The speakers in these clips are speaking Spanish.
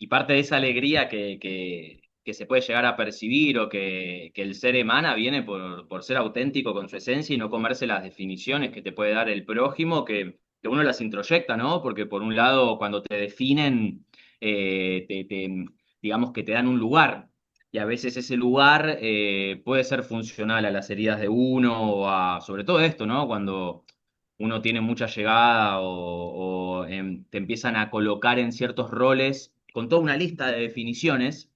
parte de esa alegría que se puede llegar a percibir o que el ser emana viene por ser auténtico con su esencia y no comerse las definiciones que te puede dar el prójimo, que uno las introyecta, ¿no? Porque por un lado, cuando te definen, digamos que te dan un lugar. Y a veces ese lugar puede ser funcional a las heridas de uno o a, sobre todo esto, ¿no? Cuando uno tiene mucha llegada o te empiezan a colocar en ciertos roles con toda una lista de definiciones.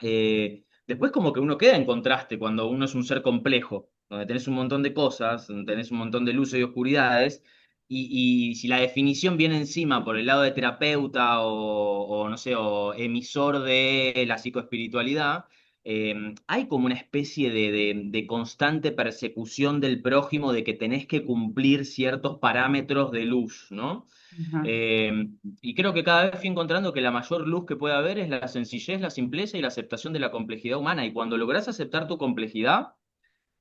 Después como que uno queda en contraste cuando uno es un ser complejo, donde tenés un montón de cosas, donde tenés un montón de luces y oscuridades, y si la definición viene encima por el lado de terapeuta o no sé, o emisor de la psicoespiritualidad, hay como una especie de constante persecución del prójimo de que tenés que cumplir ciertos parámetros de luz, ¿no? Ujú. Eh, y creo que cada vez fui encontrando que la mayor luz que puede haber es la sencillez, la simpleza y la aceptación de la complejidad humana. Y cuando lográs aceptar tu complejidad,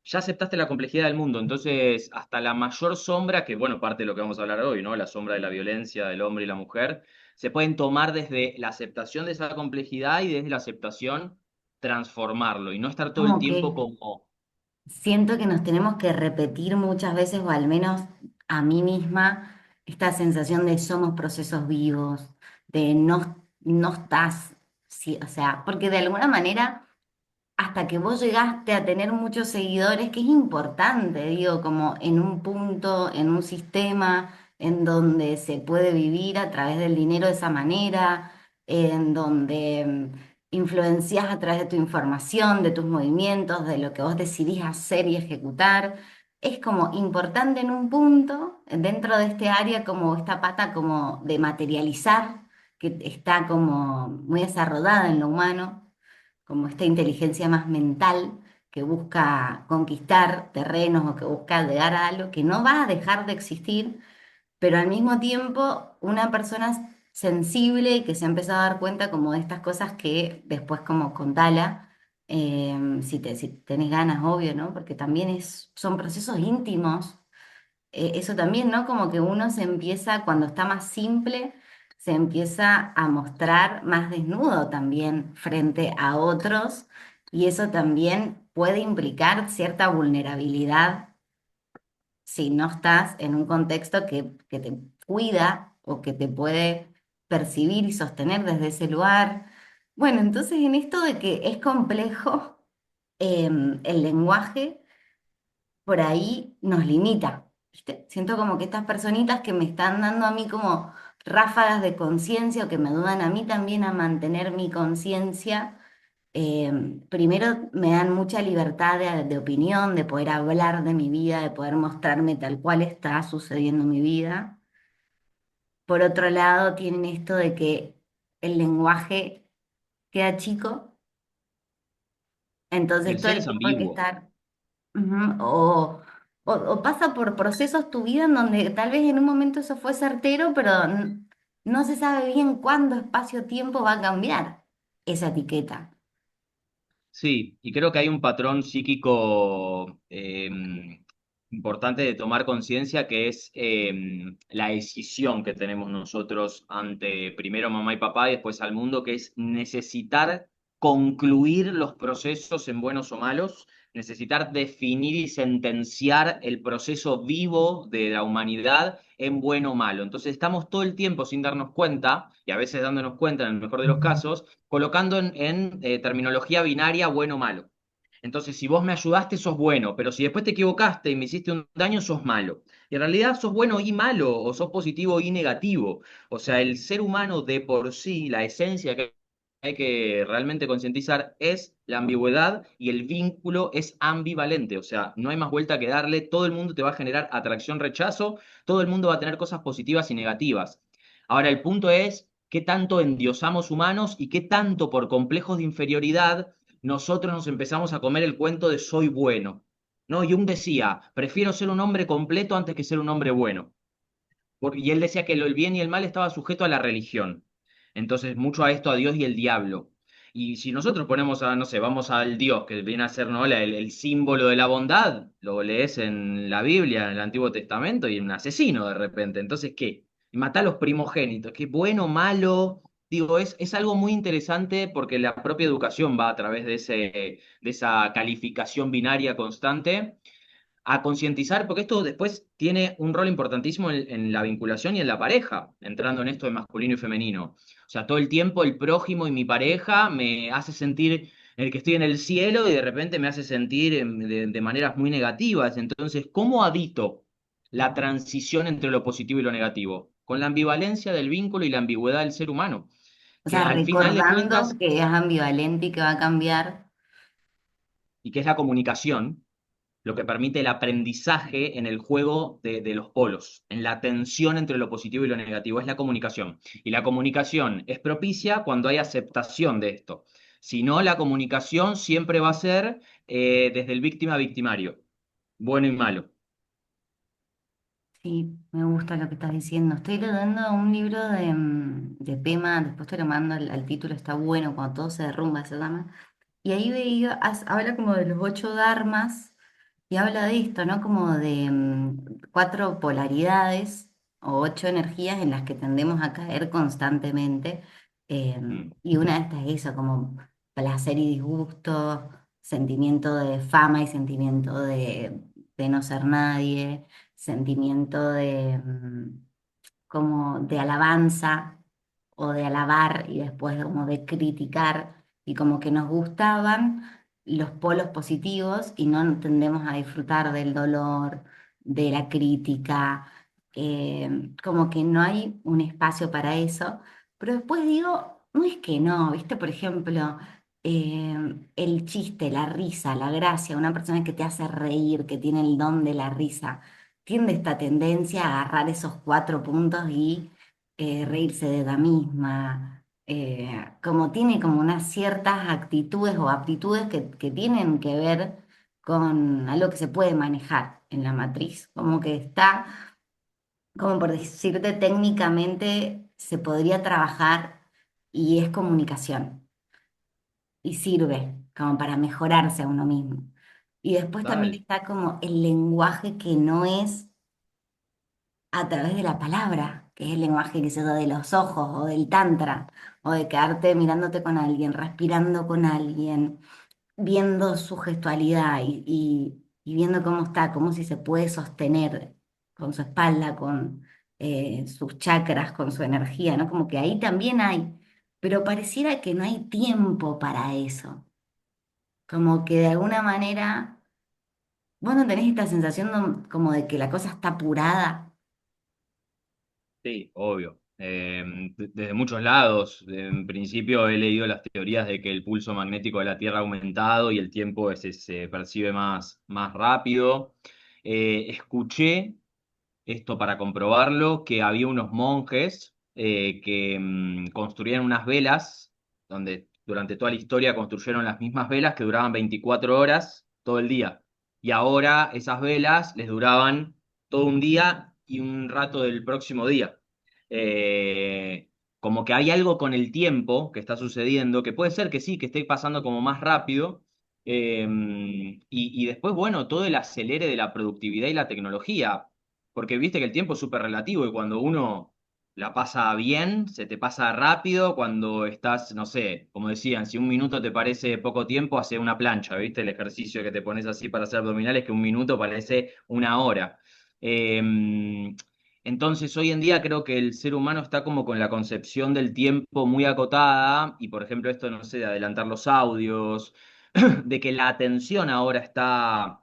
ya aceptaste la complejidad del mundo. Entonces, hasta la mayor sombra, que bueno, parte de lo que vamos a hablar hoy, ¿no? La sombra de la violencia del hombre y la mujer, se pueden tomar desde la aceptación de esa complejidad y desde la aceptación transformarlo y no estar todo el Como tiempo que como... siento que nos tenemos que repetir muchas veces, o al menos a mí misma, esta sensación de somos procesos vivos, de no estás, sí, o sea, porque de alguna manera, hasta que vos llegaste a tener muchos seguidores, que es importante, digo, como en un punto, en un sistema en donde se puede vivir a través del dinero de esa manera, en donde influencias a través de tu información, de tus movimientos, de lo que vos decidís hacer y ejecutar. Es como importante en un punto, dentro de este área, como esta pata como de materializar, que está como muy desarrollada en lo humano, como esta inteligencia más mental que busca conquistar terrenos o que busca llegar a algo que no va a dejar de existir, pero al mismo tiempo una persona sensible y que se ha empezado a dar cuenta como de estas cosas que después como contala, si tenés ganas, obvio, ¿no? Porque también son procesos íntimos, eso también, ¿no? Como que uno se empieza, cuando está más simple, se empieza a mostrar más desnudo también frente a otros y eso también puede implicar cierta vulnerabilidad si no estás en un contexto que te cuida o que te puede percibir y sostener desde ese lugar. Bueno, entonces en esto de que es complejo, el lenguaje por ahí nos limita, ¿viste? Siento como que estas personitas que me están dando a mí como ráfagas de conciencia o que me ayudan a mí también a mantener mi conciencia, primero me dan mucha libertad de opinión, de poder hablar de mi vida, de poder mostrarme tal cual está sucediendo en mi vida. Por otro lado, tienen esto de que el lenguaje queda chico, Y entonces el todo ser el es tiempo hay que ambiguo. estar. Ujú. O pasa por procesos tu vida en donde tal vez en un momento eso fue certero, pero no se sabe bien cuándo espacio-tiempo va a cambiar esa etiqueta. Sí, y creo que hay un patrón psíquico importante de tomar conciencia que es la decisión que tenemos nosotros ante primero mamá y papá y después al mundo, que es necesitar concluir los procesos en buenos o malos, necesitar definir y sentenciar el proceso vivo de la humanidad en bueno o malo. Entonces estamos todo el tiempo sin darnos cuenta, y a veces dándonos cuenta en el mejor de los casos, colocando en terminología binaria bueno o malo. Entonces, si vos me ayudaste, sos bueno, pero si después te equivocaste y me hiciste un daño, sos malo. Y en realidad sos bueno y malo, o sos positivo y negativo. O sea, el ser humano de por sí, la esencia que hay que realmente concientizar es la ambigüedad y el vínculo es ambivalente. O sea, no hay más vuelta que darle, todo el mundo te va a generar atracción-rechazo, todo el mundo va a tener cosas positivas y negativas. Ahora, el punto es qué tanto endiosamos humanos y qué tanto por complejos de inferioridad nosotros nos empezamos a comer el cuento de soy bueno. ¿No? Jung decía, prefiero ser un hombre completo antes que ser un hombre bueno. Y él decía que el bien y el mal estaba sujeto a la religión. Entonces, mucho a esto, a Dios y el diablo. Y si nosotros ponemos a, no sé, vamos al Dios, que viene a ser, ¿no? el símbolo de la bondad, lo lees en la Biblia, en el Antiguo Testamento, y un asesino de repente. Entonces, ¿qué? Mata a los primogénitos. ¿Qué bueno, malo? digo, es algo muy interesante porque la propia educación va a través de esa calificación binaria constante a concientizar, porque esto después tiene un rol importantísimo en la vinculación y en la pareja, entrando en esto de masculino y femenino. O sea, todo el tiempo el prójimo y mi pareja me hace sentir el que estoy en el cielo y de repente me hace sentir de maneras muy negativas. Entonces, ¿cómo habito la transición entre lo positivo y lo negativo? Con la ambivalencia del vínculo y la ambigüedad del ser humano, O que sea, al final de recordando cuentas, que es ambivalente y que va a cambiar. y que es la comunicación, lo que permite el aprendizaje en el juego de los polos, en la tensión entre lo positivo y lo negativo, es la comunicación. Y la comunicación es propicia cuando hay aceptación de esto. Si no, la comunicación siempre va a ser desde el víctima a victimario, bueno y malo. Sí, me gusta lo que estás diciendo. Estoy leyendo un libro de Pema, después te lo mando al título, está bueno, cuando todo se derrumba se llama. Y ahí veía, habla como de los 8 dharmas y habla de esto, ¿no? Como de 4 polaridades o 8 energías en las que tendemos a caer constantemente. Mm, Y una de estas es eso, como placer y disgusto, sentimiento de fama y sentimiento de no ser nadie, sentimiento de como de alabanza o de alabar y después como de criticar y como que nos gustaban los polos positivos y no tendemos a disfrutar del dolor, de la crítica, como que no hay un espacio para eso, pero después digo, no es que no, ¿viste? Por ejemplo, el chiste, la risa, la gracia, una persona que te hace reír, que tiene el don de la risa tiende esta tendencia a agarrar esos 4 puntos y reírse de la misma, como tiene como unas ciertas actitudes o aptitudes que tienen que ver con algo que se puede manejar en la matriz, como que está, como por decirte, técnicamente se podría trabajar y es comunicación y sirve como para mejorarse a uno mismo. Y después también total. está como el lenguaje que no es a través de la palabra, que es el lenguaje que se da de los ojos o del tantra, o de quedarte mirándote con alguien, respirando con alguien, viendo su gestualidad y viendo cómo está, cómo si se puede sostener con su espalda, con sus chakras, con su energía, ¿no? Como que ahí también hay, pero pareciera que no hay tiempo para eso, como que de alguna manera, vos no tenés esta sensación como de que la cosa está apurada. Sí, obvio. Desde muchos lados. En principio he leído las teorías de que el pulso magnético de la Tierra ha aumentado y el tiempo se percibe más rápido. Escuché esto para comprobarlo, que había unos monjes que construían unas velas, donde durante toda la historia construyeron las mismas velas que duraban 24 horas todo el día. Y ahora esas velas les duraban todo un día y un rato del próximo día. Como que hay algo con el tiempo que está sucediendo, que puede ser que sí, que esté pasando como más rápido. Y después, bueno, todo el acelere de la productividad y la tecnología. Porque viste que el tiempo es súper relativo y cuando uno la pasa bien, se te pasa rápido. Cuando estás, no sé, como decían, si un minuto te parece poco tiempo, hace una plancha, ¿viste? El ejercicio que te pones así para hacer abdominales, que un minuto parece una hora. Eh, entonces, hoy en día creo que el ser humano está como con la concepción del tiempo muy acotada y, por ejemplo, esto, no sé, de adelantar los audios, de que la atención ahora está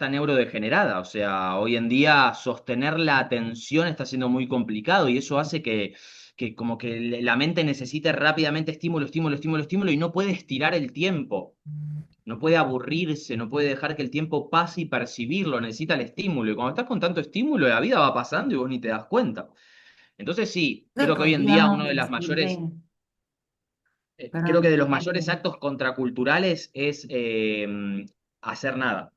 neurodegenerada, o sea, hoy en día sostener la atención está siendo muy complicado y eso hace que como que la mente necesite rápidamente estímulo, estímulo, estímulo, estímulo y no puede estirar el tiempo, no puede aburrirse, no puede dejar que el tiempo pase y percibirlo, necesita el estímulo y cuando estás con tanto estímulo la vida va pasando y vos ni te das cuenta. Entonces sí, Eso creo que hoy en día podríamos uno de las mayores decirle, creo perdón, que te de los mayores digo, actos contraculturales es hacer nada.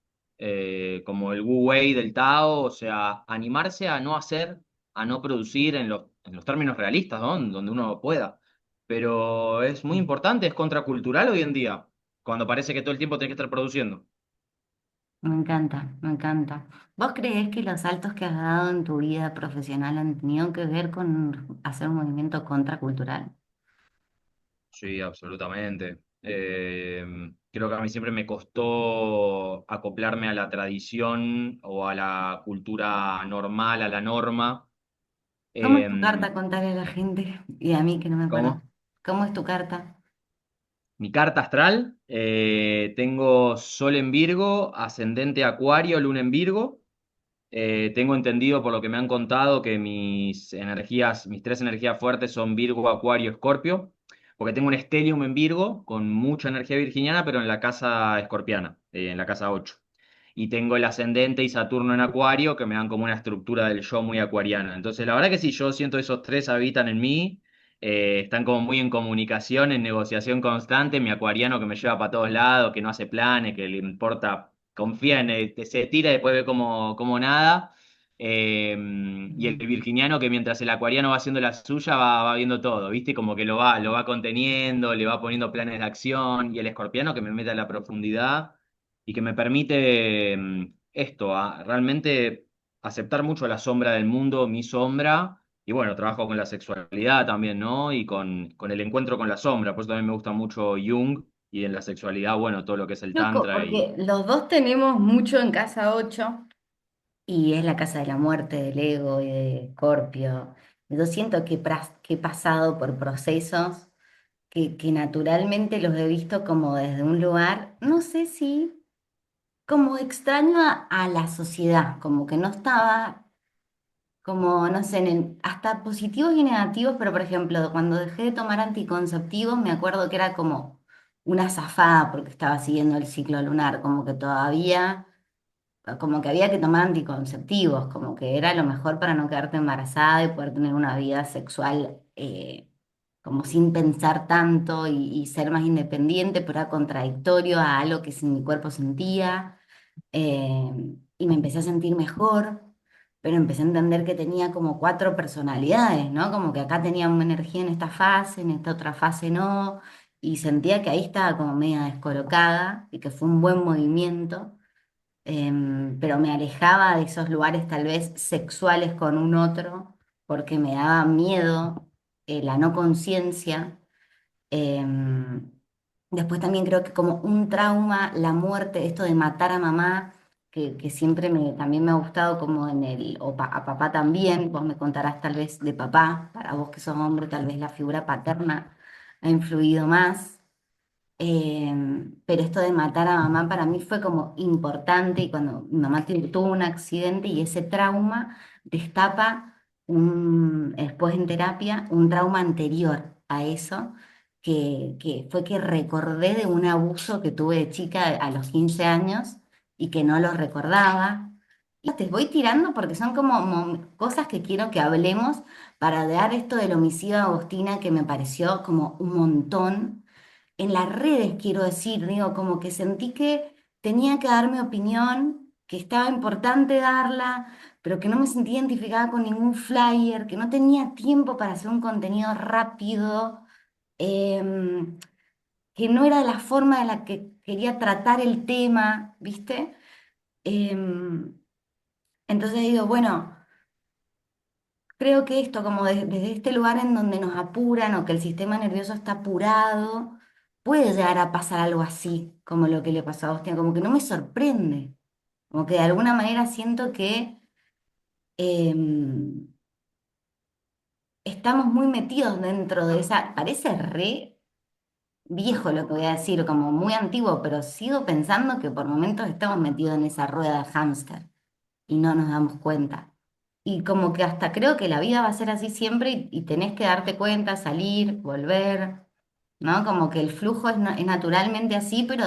Como el Wu Wei del Tao, o sea, animarse a no hacer, a no producir en los términos realistas, ¿no? Donde uno pueda. Pero es muy importante, es contracultural hoy en día, cuando parece que todo el tiempo tenés que estar produciendo. me encanta, me encanta. ¿Vos creés que los saltos que has dado en tu vida profesional han tenido que ver con hacer un movimiento contracultural? Sí, absolutamente. Creo que a mí siempre me costó acoplarme a la tradición o a la cultura normal, a la norma. ¿Cómo es tu Em, carta? Contarle a la gente y a mí que no me conozco. ¿Cómo? ¿Cómo es tu carta? Mi carta astral, tengo Sol en Virgo, ascendente Acuario, Luna en Virgo. Tengo entendido por lo que me han contado que mis energías, mis tres energías fuertes son Virgo, Acuario, Escorpio, porque tengo un stellium en Virgo con mucha energía virginiana, pero en la casa escorpiana, en la casa 8. Y tengo el ascendente y Saturno en Acuario que me dan como una estructura del yo muy acuariana. Entonces, la verdad que sí, yo siento esos tres habitan en mí, están como muy en comunicación, en negociación constante, mi acuariano que me lleva para todos lados, que no hace planes, que le importa, confía en él, se tira y después ve como nada. Eh, y el virginiano que mientras el acuariano va haciendo la suya va viendo todo, ¿viste? Como que lo va conteniendo, le va poniendo planes de acción. Y el escorpiano que me mete a la profundidad y que me permite esto, realmente aceptar mucho la sombra del mundo, mi sombra. Y bueno, trabajo con la sexualidad también, ¿no? Y con el encuentro con la sombra. Por eso también me gusta mucho Jung y en la sexualidad, bueno, todo lo que es el Loco, tantra y... porque los dos tenemos mucho en casa 8 y es la casa de la muerte, del ego y de Escorpio. Yo siento que he pasado por procesos que naturalmente los he visto como desde un lugar, no sé si como extraño a la sociedad, como que no estaba, como, no sé, hasta positivos y negativos, pero por ejemplo, cuando dejé de tomar anticonceptivos, me acuerdo que era como una zafada porque estaba siguiendo el ciclo lunar, como que todavía, como que había que tomar anticonceptivos, como que era lo mejor para no quedarte embarazada y poder tener una vida sexual como sin pensar tanto y ser más independiente, pero era contradictorio a algo que mi cuerpo sentía eh, y me empecé a sentir mejor, pero empecé a entender que tenía como cuatro personalidades, ¿no? Como que acá tenía una energía en esta fase, en esta otra fase no, y sentía que ahí estaba como media descolocada y que fue un buen movimiento, pero me alejaba de esos lugares tal vez sexuales con un otro, porque me daba miedo la no conciencia. Em, Después también creo que como un trauma, la muerte, esto de matar a mamá, que siempre también me ha gustado como a papá también, vos me contarás tal vez de papá, para vos que sos hombre, tal vez la figura paterna ha influido más. Pero esto de matar a mamá para mí fue como importante y cuando mi mamá tuvo un accidente y ese trauma destapa después en terapia un trauma anterior a eso, que fue que recordé de un abuso que tuve de chica a los 15 años y que no lo recordaba. Y te voy tirando porque son como cosas que quiero que hablemos para dar esto del homicidio de Agostina que me pareció como un montón en las redes, quiero decir, digo, como que sentí que tenía que dar mi opinión, que estaba importante darla, pero que no me sentía identificada con ningún flyer, que no tenía tiempo para hacer un contenido rápido, em, que no era la forma de la que quería tratar el tema, ¿viste? Em, entonces digo, bueno. Creo que esto, como desde este lugar en donde nos apuran o que el sistema nervioso está apurado, puede llegar a pasar algo así, como lo que le pasó a Agustín, como que no me sorprende, como que de alguna manera siento que em, estamos muy metidos dentro de esa, parece re viejo lo que voy a decir, como muy antiguo, pero sigo pensando que por momentos estamos metidos en esa rueda de hámster y no nos damos cuenta. Y como que hasta creo que la vida va a ser así siempre y tenés que darte cuenta, salir, volver, ¿no? Como que el flujo es naturalmente así, pero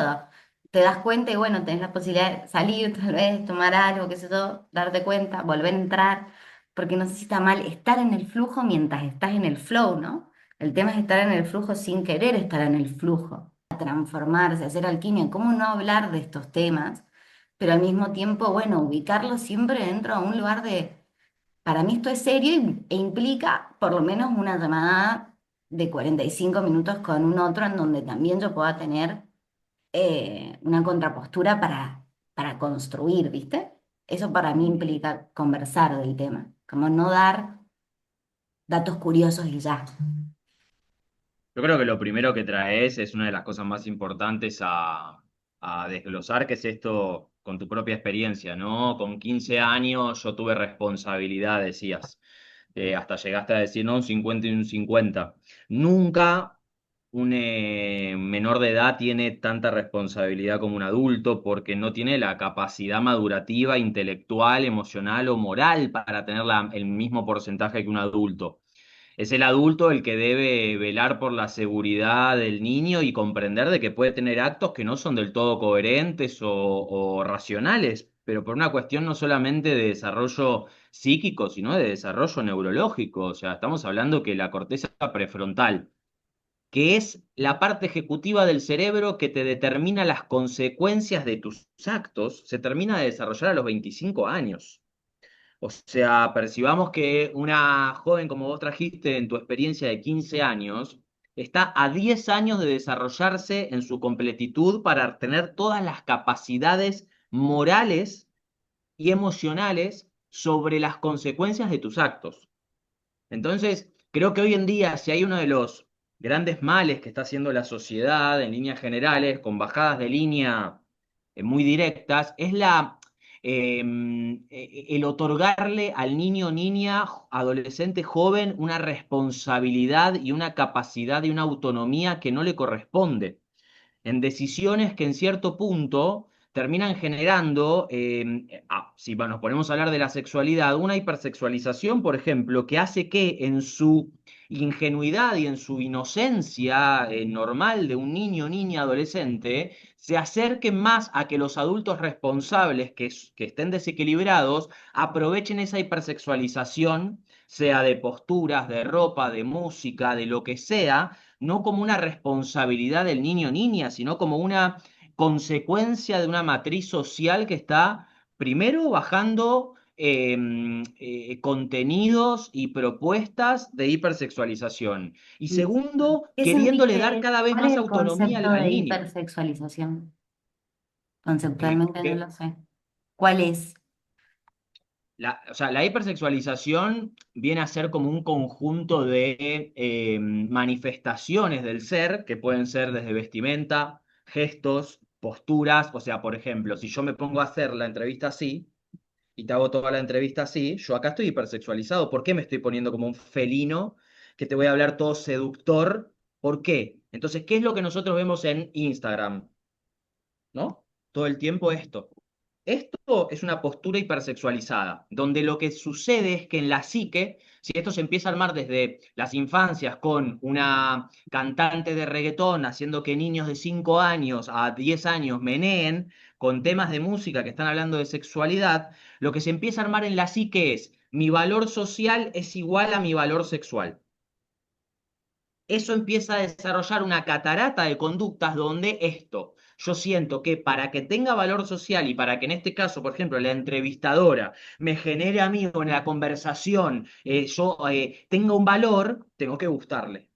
te das cuenta y bueno, tenés la posibilidad de salir, tal vez, tomar algo, qué sé yo, darte cuenta, volver a entrar, porque no sé si está mal estar en el flujo mientras estás en el flow, ¿no? El tema es estar en el flujo sin querer estar en el flujo, transformarse, hacer alquimia, ¿cómo no hablar de estos temas? Pero al mismo tiempo, bueno, ubicarlo siempre dentro de un lugar para mí esto es serio e implica por lo menos una llamada de 45 minutos con un otro en donde también yo pueda tener una contrapostura para construir, ¿viste? Eso para mí implica conversar del tema, como no dar datos curiosos y ya. Yo creo que lo primero que traes es una de las cosas más importantes a desglosar, que es esto con tu propia experiencia, ¿no? Con 15 años yo tuve responsabilidad, decías. Hasta llegaste a decir, ¿no? Un 50 y un 50. Nunca un menor de edad tiene tanta responsabilidad como un adulto porque no tiene la capacidad madurativa, intelectual, emocional o moral para tener el mismo porcentaje que un adulto. Es el adulto el que debe velar por la seguridad del niño y comprender de que puede tener actos que no son del todo coherentes o racionales, pero por una cuestión no solamente de desarrollo psíquico, sino de desarrollo neurológico. O sea, estamos hablando que la corteza prefrontal, que es la parte ejecutiva del cerebro que te determina las consecuencias de tus actos, se termina de desarrollar a los 25 años. O sea, percibamos que una joven como vos trajiste en tu experiencia de 15 años, está a 10 años de desarrollarse en su completitud para tener todas las capacidades morales y emocionales sobre las consecuencias de tus actos. Entonces, creo que hoy en día, si hay uno de los grandes males que está haciendo la sociedad en líneas generales, con bajadas de línea muy directas, es el otorgarle al niño, niña, adolescente, joven, una responsabilidad y una capacidad y una autonomía que no le corresponde en decisiones que en cierto punto terminan generando, si nos ponemos a hablar de la sexualidad, una hipersexualización, por ejemplo, que hace que en su ingenuidad y en su inocencia normal de un niño, niña, adolescente, se acerquen más a que los adultos responsables que estén desequilibrados aprovechen esa hipersexualización, sea de posturas, de ropa, de música, de lo que sea, no como una responsabilidad del niño o niña, sino como una consecuencia de una matriz social que está primero bajando contenidos y propuestas de hipersexualización y ¿Y segundo, qué sentís queriéndole dar que, cada vez cuál es más el autonomía concepto al de niño. hipersexualización? Eh, Conceptualmente no que lo sé. ¿Cuál es? o sea, la hipersexualización viene a ser como un conjunto de manifestaciones del ser, que pueden ser desde vestimenta, gestos, posturas. O sea, por ejemplo, si yo me pongo a hacer la entrevista así y te hago toda la entrevista así, yo acá estoy hipersexualizado. ¿Por qué me estoy poniendo como un felino que te voy a hablar todo seductor? ¿Por qué? Entonces, ¿qué es lo que nosotros vemos en Instagram? ¿No? Todo el tiempo esto. Esto es una postura hipersexualizada, donde lo que sucede es que en la psique, si esto se empieza a armar desde las infancias con una cantante de reggaetón haciendo que niños de 5 años a 10 años meneen con temas de música que están hablando de sexualidad, lo que se empieza a armar en la psique es mi valor social es igual a mi valor sexual. Eso empieza a desarrollar una catarata de conductas donde esto, yo siento que para que tenga valor social y para que en este caso, por ejemplo, la entrevistadora me genere a mí o en la conversación, yo tenga un valor, tengo que gustarle,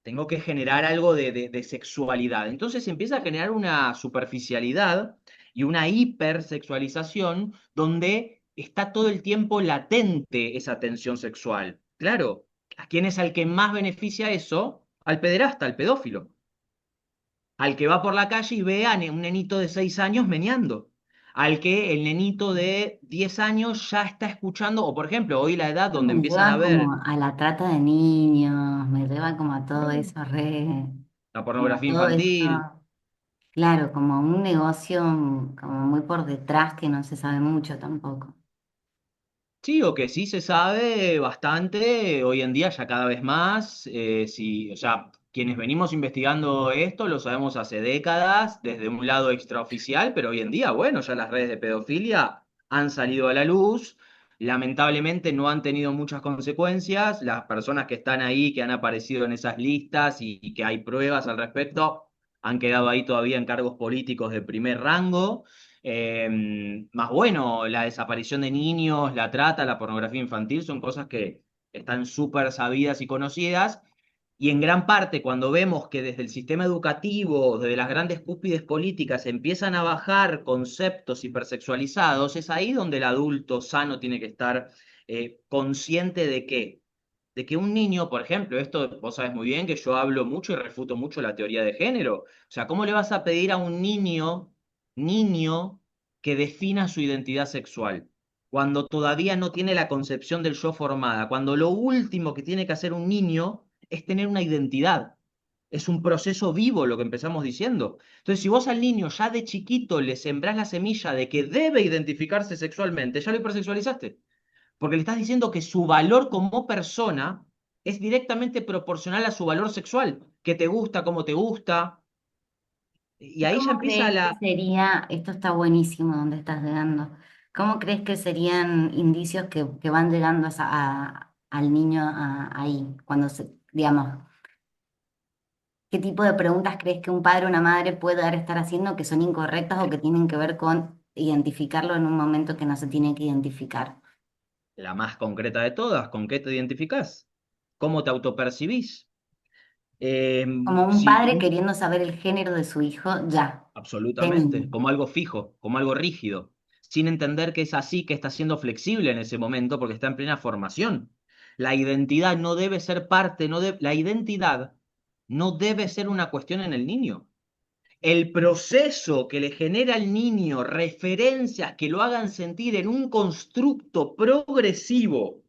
tengo que generar algo de sexualidad. Entonces empieza a generar una superficialidad y una hipersexualización donde está todo el tiempo latente esa tensión sexual. Claro, ¿a quién es al que más beneficia eso? Al pederasta, al pedófilo. Al que va por la calle y ve a un nenito de 6 años meneando. Al que el nenito de 10 años ya está escuchando, o por ejemplo, hoy la edad Esto donde me empiezan a lleva ver como a la trata de niños, me lleva como a todo eso la como a pornografía todo esto, infantil. claro, como un negocio como muy por detrás que no se sabe mucho tampoco. Sí, o que sí se sabe bastante, hoy en día ya cada vez más, sí, o sea, quienes venimos investigando esto lo sabemos hace décadas, desde un lado extraoficial, pero hoy en día, bueno, ya las redes de pedofilia han salido a la luz, lamentablemente no han tenido muchas consecuencias, las personas que están ahí, que han aparecido en esas listas y que hay pruebas al respecto, han quedado ahí todavía en cargos políticos de primer rango. Más bueno, la desaparición de niños, la trata, la pornografía infantil son cosas que están súper sabidas y conocidas. Y en gran parte, cuando vemos que desde el sistema educativo, desde las grandes cúspides políticas, empiezan a bajar conceptos hipersexualizados, es ahí donde el adulto sano tiene que estar consciente de qué. de que un niño, por ejemplo, esto vos sabés muy bien que yo hablo mucho y refuto mucho la teoría de género. O sea, ¿cómo le vas a pedir a un niño, que defina su identidad sexual? Cuando todavía no tiene la concepción del yo formada, cuando lo último que tiene que hacer un niño es tener una identidad. Es un proceso vivo lo que empezamos diciendo. Entonces, si vos al niño ya de chiquito le sembrás la semilla de que debe identificarse sexualmente, ya lo hipersexualizaste. Porque le estás diciendo que su valor como persona es directamente proporcional a su valor sexual, que te gusta, cómo te gusta. Y ¿Y ahí ya cómo empieza crees que la... sería, esto está buenísimo donde estás llegando, cómo crees que serían indicios que van llegando al niño ahí, cuando se, digamos, qué tipo de preguntas crees que un padre o una madre puede estar haciendo que son incorrectas o que tienen que ver con identificarlo en un momento que no se tiene que identificar? La más concreta de todas, ¿con qué te identificás? ¿Cómo te autopercibís? Eh, Como un si padre un- queriendo saber el género de su hijo ya, de Absolutamente, niño. como algo fijo, como algo rígido, sin entender que es así, que está siendo flexible en ese momento porque está en plena formación. La identidad no debe ser parte, la identidad no debe ser una cuestión en el niño. El proceso que le genera al niño referencias que lo hagan sentir en un constructo progresivo,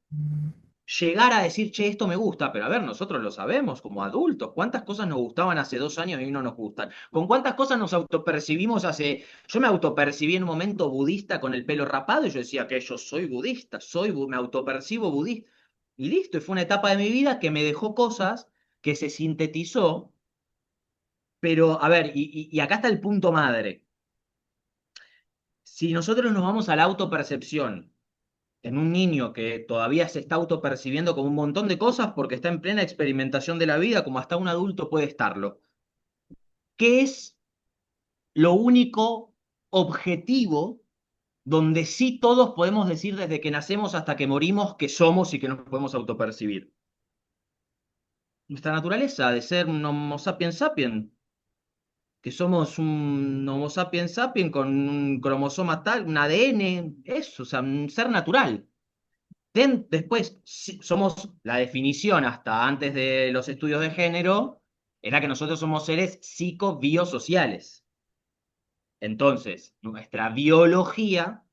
llegar a decir, che, esto me gusta, pero a ver, nosotros lo sabemos como adultos, ¿cuántas cosas nos gustaban hace 2 años y hoy no nos gustan? ¿Con cuántas cosas nos autopercibimos hace... Yo me autopercibí en un momento budista con el pelo rapado y yo decía que yo soy budista, me autopercibo budista. Y listo, y fue una etapa de mi vida que me dejó cosas que se sintetizó, pero a ver, y acá está el punto madre. Si nosotros nos vamos a la autopercepción en un niño que todavía se está autopercibiendo como un montón de cosas porque está en plena experimentación de la vida, como hasta un adulto puede estarlo, ¿qué es lo único objetivo donde sí todos podemos decir desde que nacemos hasta que morimos que somos y que nos podemos autopercibir? Nuestra naturaleza de ser un Homo sapiens sapiens, que somos un Homo sapiens sapiens con un cromosoma tal, un ADN, eso, o sea, un ser natural. Después, somos la definición hasta antes de los estudios de género, era que nosotros somos seres psicobiosociales. Entonces, nuestra biología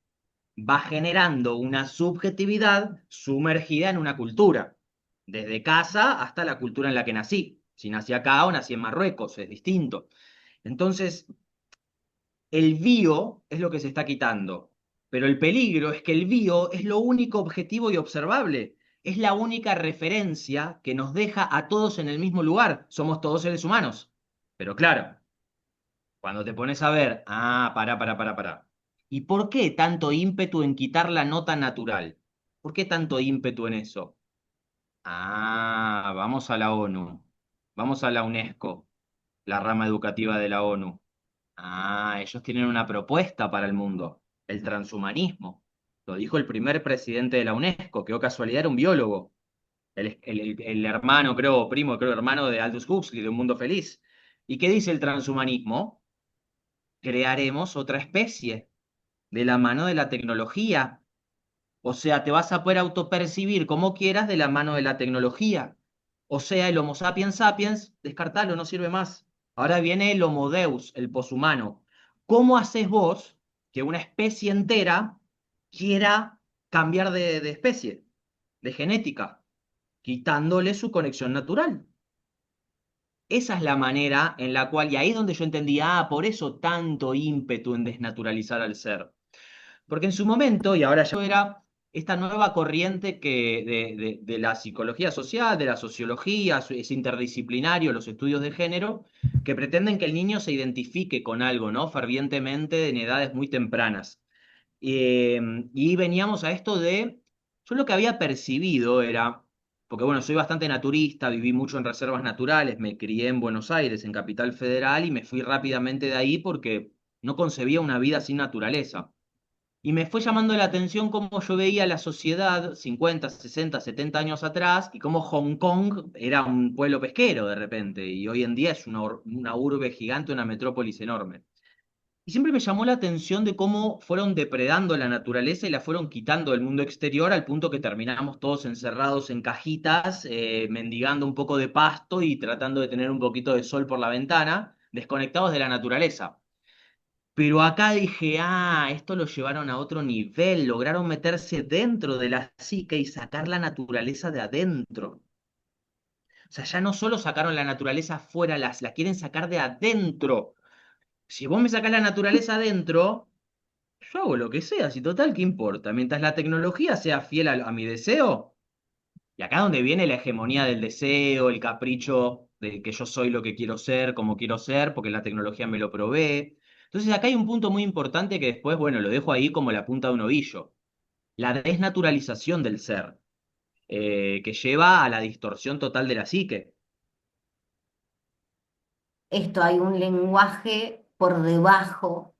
va generando una subjetividad sumergida en una cultura, desde casa hasta la cultura en la que nací. Si nací acá o nací en Marruecos, es distinto. Entonces, el bio es lo que se está quitando, pero el peligro es que el bio es lo único objetivo y observable. Es la única referencia que nos deja a todos en el mismo lugar. Somos todos seres humanos. Pero claro, cuando te pones a ver, pará. ¿Y por qué tanto ímpetu en quitar la nota natural? ¿Por qué tanto ímpetu en eso? Vamos a la ONU, vamos a la UNESCO, la rama educativa de la ONU. Ellos tienen una propuesta para el mundo, el transhumanismo. Lo dijo el primer presidente de la UNESCO, que, oh casualidad, era un biólogo. El hermano, creo, primo, creo, hermano de Aldous Huxley, de Un Mundo Feliz. ¿Y qué dice el transhumanismo? Crearemos otra especie de la mano de la tecnología. O sea, te vas a poder autopercibir como quieras de la mano de la tecnología. O sea, el Homo sapiens sapiens, descartalo, no sirve más. Ahora viene el Homo Deus, el poshumano. ¿Cómo haces vos que una especie entera quiera cambiar de especie, de genética, quitándole su conexión natural? Esa es la manera en la cual, y ahí es donde yo entendía, por eso tanto ímpetu en desnaturalizar al ser. Porque en su momento, y ahora ya era esta nueva corriente de la psicología social, de la sociología, es interdisciplinario, los estudios de género, que pretenden que el niño se identifique con algo, ¿no? Fervientemente en edades muy tempranas. Eh, y veníamos a esto de, yo lo que había percibido era, porque bueno, soy bastante naturista, viví mucho en reservas naturales, me crié en Buenos Aires, en Capital Federal, y me fui rápidamente de ahí porque no concebía una vida sin naturaleza. Y me fue llamando la atención cómo yo veía la sociedad 50, 60, 70 años atrás y cómo Hong Kong era un pueblo pesquero de repente y hoy en día es una urbe gigante, una metrópolis enorme. Y siempre me llamó la atención de cómo fueron depredando la naturaleza y la fueron quitando del mundo exterior al punto que terminamos todos encerrados en cajitas, mendigando un poco de pasto y tratando de tener un poquito de sol por la ventana, desconectados de la naturaleza. Pero acá dije, esto lo llevaron a otro nivel, lograron meterse dentro de la psique y sacar la naturaleza de adentro. O sea, ya no solo sacaron la naturaleza afuera, la quieren sacar de adentro. Si vos me sacás la naturaleza adentro, yo hago lo que sea, si total, ¿qué importa? Mientras la tecnología sea fiel a mi deseo, y acá donde viene la hegemonía del deseo, el capricho de que yo soy lo que quiero ser, como quiero ser, porque la tecnología me lo provee. Entonces acá hay un punto muy importante que después, bueno, lo dejo ahí como la punta de un ovillo. La desnaturalización del ser, que lleva a la distorsión total de la psique. Esto hay un lenguaje por debajo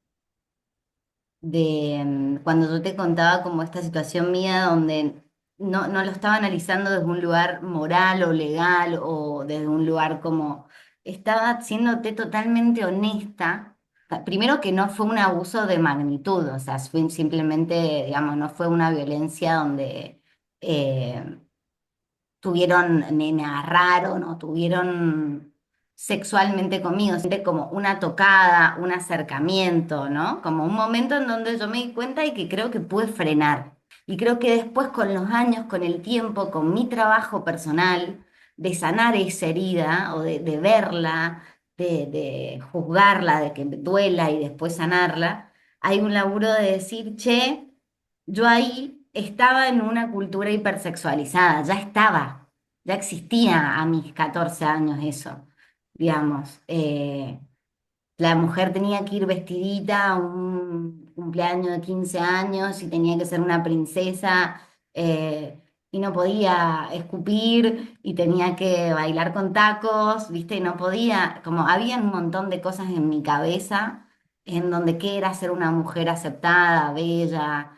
de cuando yo te contaba como esta situación mía donde no lo estaba analizando desde un lugar moral o legal o desde un lugar como estaba siéndote totalmente honesta. Primero que no fue un abuso de magnitud, o sea, fue simplemente, digamos, no fue una violencia donde eh, tuvieron, me agarraron o tuvieron sexualmente conmigo, siente como una tocada, un acercamiento, ¿no? Como un momento en donde yo me di cuenta y que creo que pude frenar. Y creo que después con los años, con el tiempo, con mi trabajo personal, de sanar esa herida o de verla, de juzgarla, de que me duela y después sanarla, hay un laburo de decir, che, yo ahí estaba en una cultura hipersexualizada, ya estaba, ya existía a mis 14 años eso, digamos. La mujer tenía que ir vestidita a un cumpleaños de 15 años y tenía que ser una princesa y no podía escupir y tenía que bailar con tacos, ¿viste? Y no podía, como había un montón de cosas en mi cabeza en donde qué era ser una mujer aceptada, bella,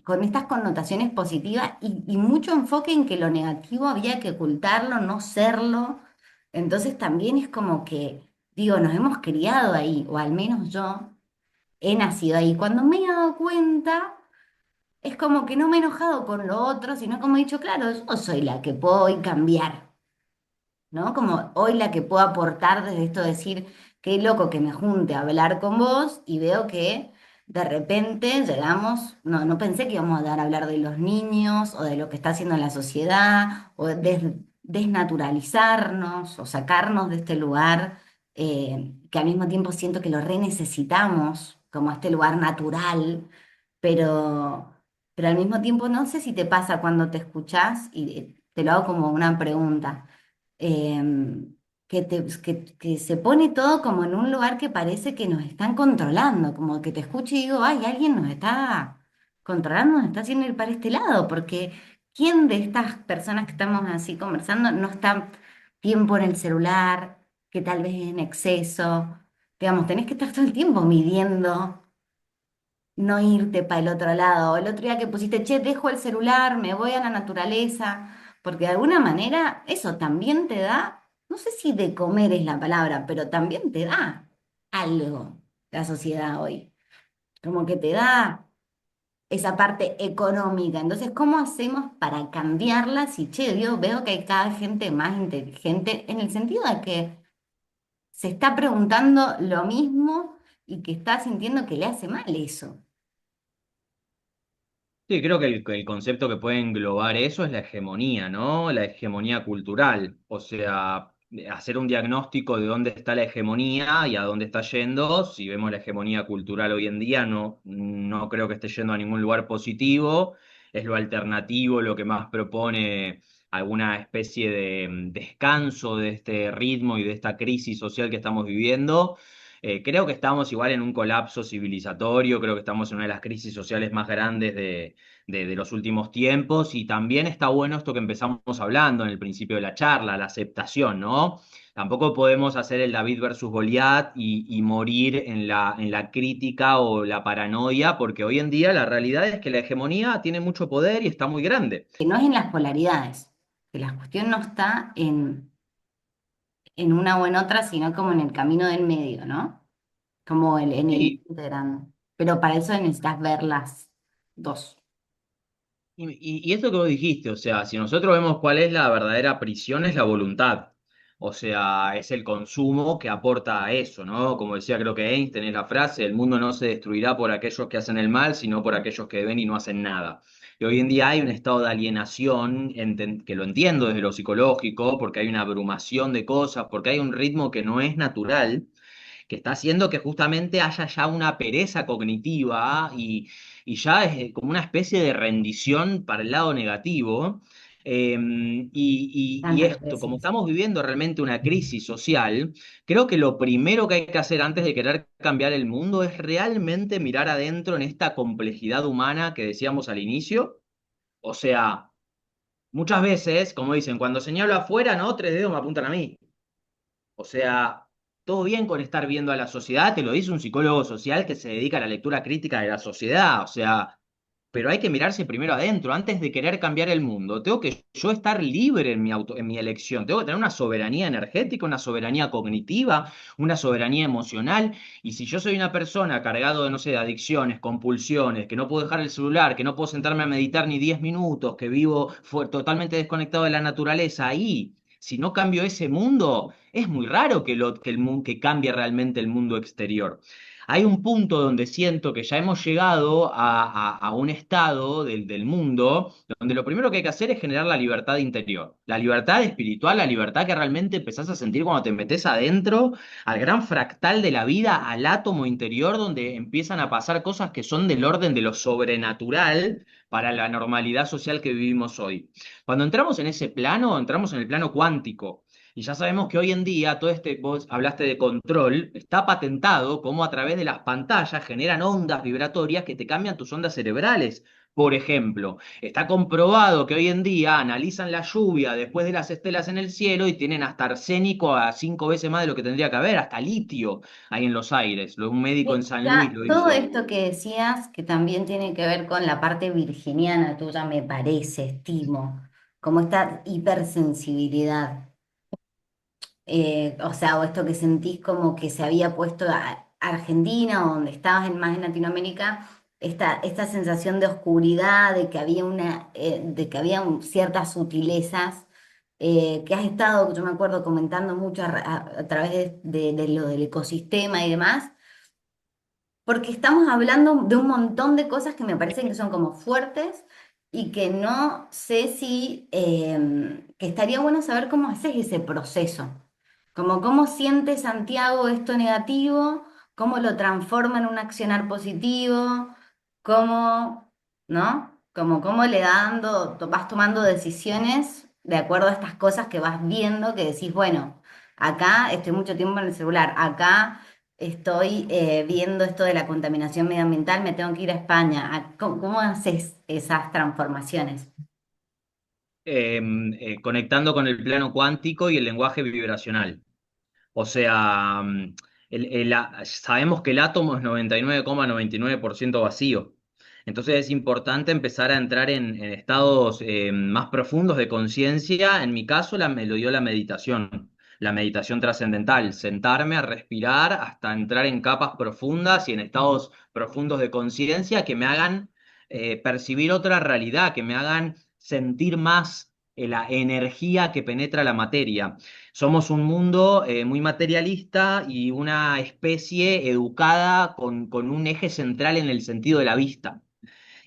con estas connotaciones positivas y mucho enfoque en que lo negativo había que ocultarlo, no serlo. Entonces también es como que digo, nos hemos criado ahí, o al menos yo he nacido ahí. Cuando me he dado cuenta, es como que no me he enojado con lo otro, sino como he dicho, claro, yo soy la que puedo hoy cambiar, ¿no? Como hoy la que puedo aportar desde esto de decir, qué loco que me junte a hablar con vos y veo que de repente llegamos, no pensé que íbamos a dar a hablar de los niños o de lo que está haciendo la sociedad o desnaturalizarnos o sacarnos de este lugar que al mismo tiempo siento que lo re necesitamos como este lugar natural, pero, pero al mismo tiempo no sé si te pasa cuando te escuchás y te lo hago como una pregunta que se pone todo como en un lugar que parece que nos están controlando, como que te escucho y digo, ay, alguien nos está controlando, nos está haciendo ir para este lado, porque ¿quién de estas personas que estamos así conversando no está tiempo en el celular, que tal vez es en exceso? Digamos, tenés que estar todo el tiempo midiendo no irte para el otro lado. El otro día que pusiste, che, dejo el celular, me voy a la naturaleza, porque de alguna manera eso también te da, no sé si de comer es la palabra, pero también te da algo la sociedad hoy, como que te da esa parte económica. Entonces, ¿cómo hacemos para cambiarla si, che, yo veo que hay cada gente más inteligente en el sentido de que se está preguntando lo mismo y que está sintiendo que le hace mal eso? Sí, creo que el concepto que puede englobar eso es la hegemonía, ¿no? La hegemonía cultural. O sea, hacer un diagnóstico de dónde está la hegemonía y a dónde está yendo. Si vemos la hegemonía cultural hoy en día, no creo que esté yendo a ningún lugar positivo. Es lo alternativo, lo que más propone alguna especie de descanso de este ritmo y de esta crisis social que estamos viviendo. Creo que estamos igual en un colapso civilizatorio, creo que estamos en una de las crisis sociales más grandes de los últimos tiempos y también está bueno esto que empezamos hablando en el principio de la charla, la aceptación, ¿no? Tampoco podemos hacer el David versus Goliat y morir en la crítica o la paranoia, porque hoy en día la realidad es que la hegemonía tiene mucho poder y está muy grande. Que no es en las polaridades, que la cuestión no está en una o en otra, sino como en el camino del medio, ¿no? como el enemigo Sí, integrando. Pero para eso necesitas ver las dos. y esto que vos dijiste, o sea, si nosotros vemos cuál es la verdadera prisión, es la voluntad. O sea, es el consumo que aporta a eso, ¿no? Como decía, creo que Einstein es la frase, el mundo no se destruirá por aquellos que hacen el mal, sino por aquellos que ven y no hacen nada. Y hoy en día hay un estado de alienación, que lo entiendo desde lo psicológico, porque hay una abrumación de cosas, porque hay un ritmo que no es natural, que está haciendo que justamente haya ya una pereza cognitiva y ya es como una especie de rendición para el lado negativo. Y Tanto lo que esto, como decís. estamos viviendo realmente una crisis social, creo que lo primero que hay que hacer antes de querer cambiar el mundo es realmente mirar adentro en esta complejidad humana que decíamos al inicio. O sea, muchas veces, como dicen, cuando señalo afuera, no, tres dedos me apuntan a mí. O sea, todo bien con estar viendo a la sociedad, te lo dice un psicólogo social que se dedica a la lectura crítica de la sociedad, o sea, pero hay que mirarse primero adentro, antes de querer cambiar el mundo. Tengo que yo estar libre en en mi elección, tengo que tener una soberanía energética, una soberanía cognitiva, una soberanía emocional, y si yo soy una persona cargado de, no sé, de adicciones, compulsiones, que no puedo dejar el celular, que no puedo sentarme a meditar ni 10 minutos, que vivo totalmente desconectado de la naturaleza, ahí, si no cambio ese mundo es muy raro que cambie realmente el mundo exterior. Hay un punto donde siento que ya hemos llegado a un estado del mundo donde lo primero que hay que hacer es generar la libertad interior, la libertad espiritual, la libertad que realmente empezás a sentir cuando te metes adentro, al gran fractal de la vida, al átomo interior, donde empiezan a pasar cosas que son del orden de lo sobrenatural para la normalidad social que vivimos hoy. Cuando entramos en ese plano, entramos en el plano cuántico. Y ya sabemos que hoy en día todo este, vos hablaste de control, está patentado como a través de las pantallas generan ondas vibratorias que te cambian tus ondas cerebrales. Por ejemplo, está comprobado que hoy en día analizan la lluvia después de las estelas en el cielo y tienen hasta arsénico a 5 veces más de lo que tendría que haber, hasta litio hay en los aires. Un médico en Sí, San Luis ya, lo todo hizo. esto que decías, que también tiene que ver con la parte virginiana tuya, me parece, estimo, como esta hipersensibilidad. O sea, o esto que sentís como que se había puesto Argentina o donde estabas más en Latinoamérica, esta sensación de oscuridad, de que había de que había ciertas sutilezas, que has estado, yo me acuerdo, comentando mucho a través de lo del ecosistema y demás, porque estamos hablando de un montón de cosas que me parecen que son como fuertes y que no sé si, que estaría bueno saber cómo haces ese proceso, como cómo siente Santiago esto negativo, cómo lo transforma en un accionar positivo, cómo, ¿no? Como cómo le dando, vas tomando decisiones de acuerdo a estas cosas que vas viendo, que decís, bueno, acá estoy mucho tiempo en el celular, acá estoy viendo esto de la contaminación medioambiental, me tengo que ir a España. ¿Cómo haces esas transformaciones? Conectando con el plano cuántico y el lenguaje vibracional. O sea, sabemos que el átomo es 99,99% vacío. Entonces es importante empezar a entrar en estados más profundos de conciencia. En mi caso, me lo dio la meditación trascendental, sentarme a respirar hasta entrar en capas profundas y en estados profundos de conciencia que me hagan percibir otra realidad, que me hagan sentir más la energía que penetra la materia. Somos un mundo muy materialista y una especie educada con un eje central en el sentido de la vista.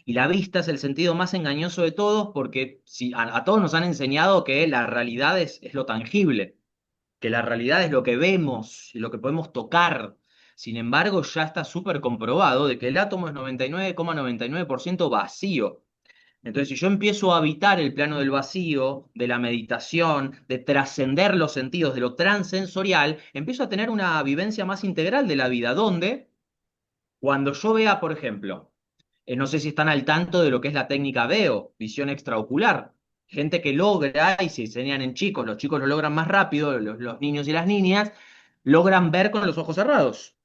Y la vista es el sentido más engañoso de todos porque si, a todos nos han enseñado que la realidad es lo tangible, que la realidad es lo que vemos y lo que podemos tocar. Sin embargo, ya está súper comprobado de que el átomo es 99,99% vacío. Entonces, si yo empiezo a habitar el plano del vacío, de la meditación, de trascender los sentidos, de lo transensorial, empiezo a tener una vivencia más integral de la vida, donde cuando yo vea, por ejemplo, no sé si están al tanto de lo que es la técnica VEO, visión extraocular, gente que logra, y se enseñan en chicos, los chicos lo logran más rápido, los niños y las niñas, logran ver con los ojos cerrados.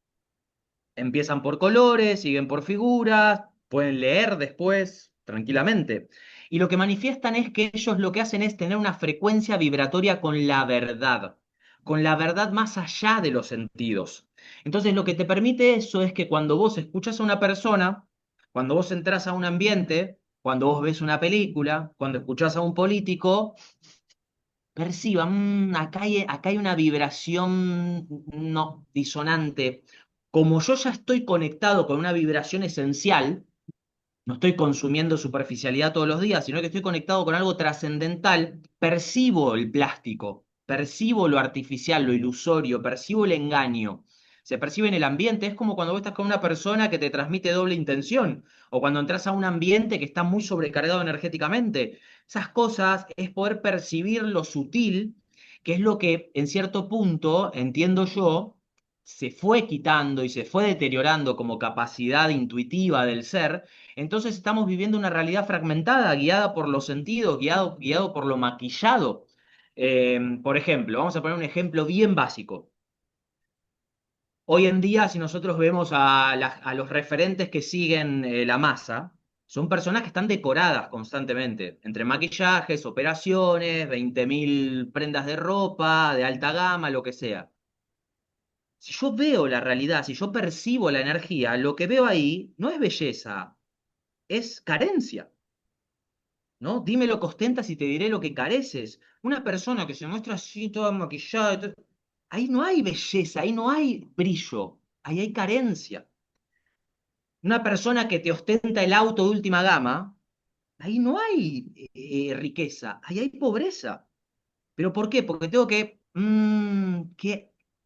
Empiezan por colores, siguen por figuras, pueden leer después tranquilamente. Y lo que manifiestan es que ellos lo que hacen es tener una frecuencia vibratoria con la verdad más allá de los sentidos. Entonces, lo que te permite eso es que cuando vos escuchas a una persona, cuando vos entras a un ambiente, cuando vos ves una película, cuando escuchás a un político, perciba, acá hay una vibración no disonante. Como yo ya estoy conectado con una vibración esencial, no estoy consumiendo superficialidad todos los días, sino que estoy conectado con algo trascendental, percibo el plástico, percibo lo artificial, lo ilusorio, percibo el engaño. Se percibe en el ambiente, es como cuando vos estás con una persona que te transmite doble intención, o cuando entras a un ambiente que está muy sobrecargado energéticamente. Esas cosas es poder percibir lo sutil, que es lo que en cierto punto, entiendo yo, se fue quitando y se fue deteriorando como capacidad intuitiva del ser. Entonces estamos viviendo una realidad fragmentada, guiada por los sentidos, guiado por lo maquillado. Por ejemplo, vamos a poner un ejemplo bien básico. Hoy en día, si nosotros vemos a los referentes que siguen la masa, son personas que están decoradas constantemente, entre maquillajes, operaciones, 20.000 prendas de ropa, de alta gama, lo que sea. Si yo veo la realidad, si yo percibo la energía, lo que veo ahí no es belleza, es carencia. ¿No? Dime lo que ostentas y te diré lo que careces. Una persona que se muestra así, toda maquillada, ahí no hay belleza, ahí no hay brillo, ahí hay carencia. Una persona que te ostenta el auto de última gama, ahí no hay riqueza, ahí hay pobreza. ¿Pero por qué? Porque tengo que,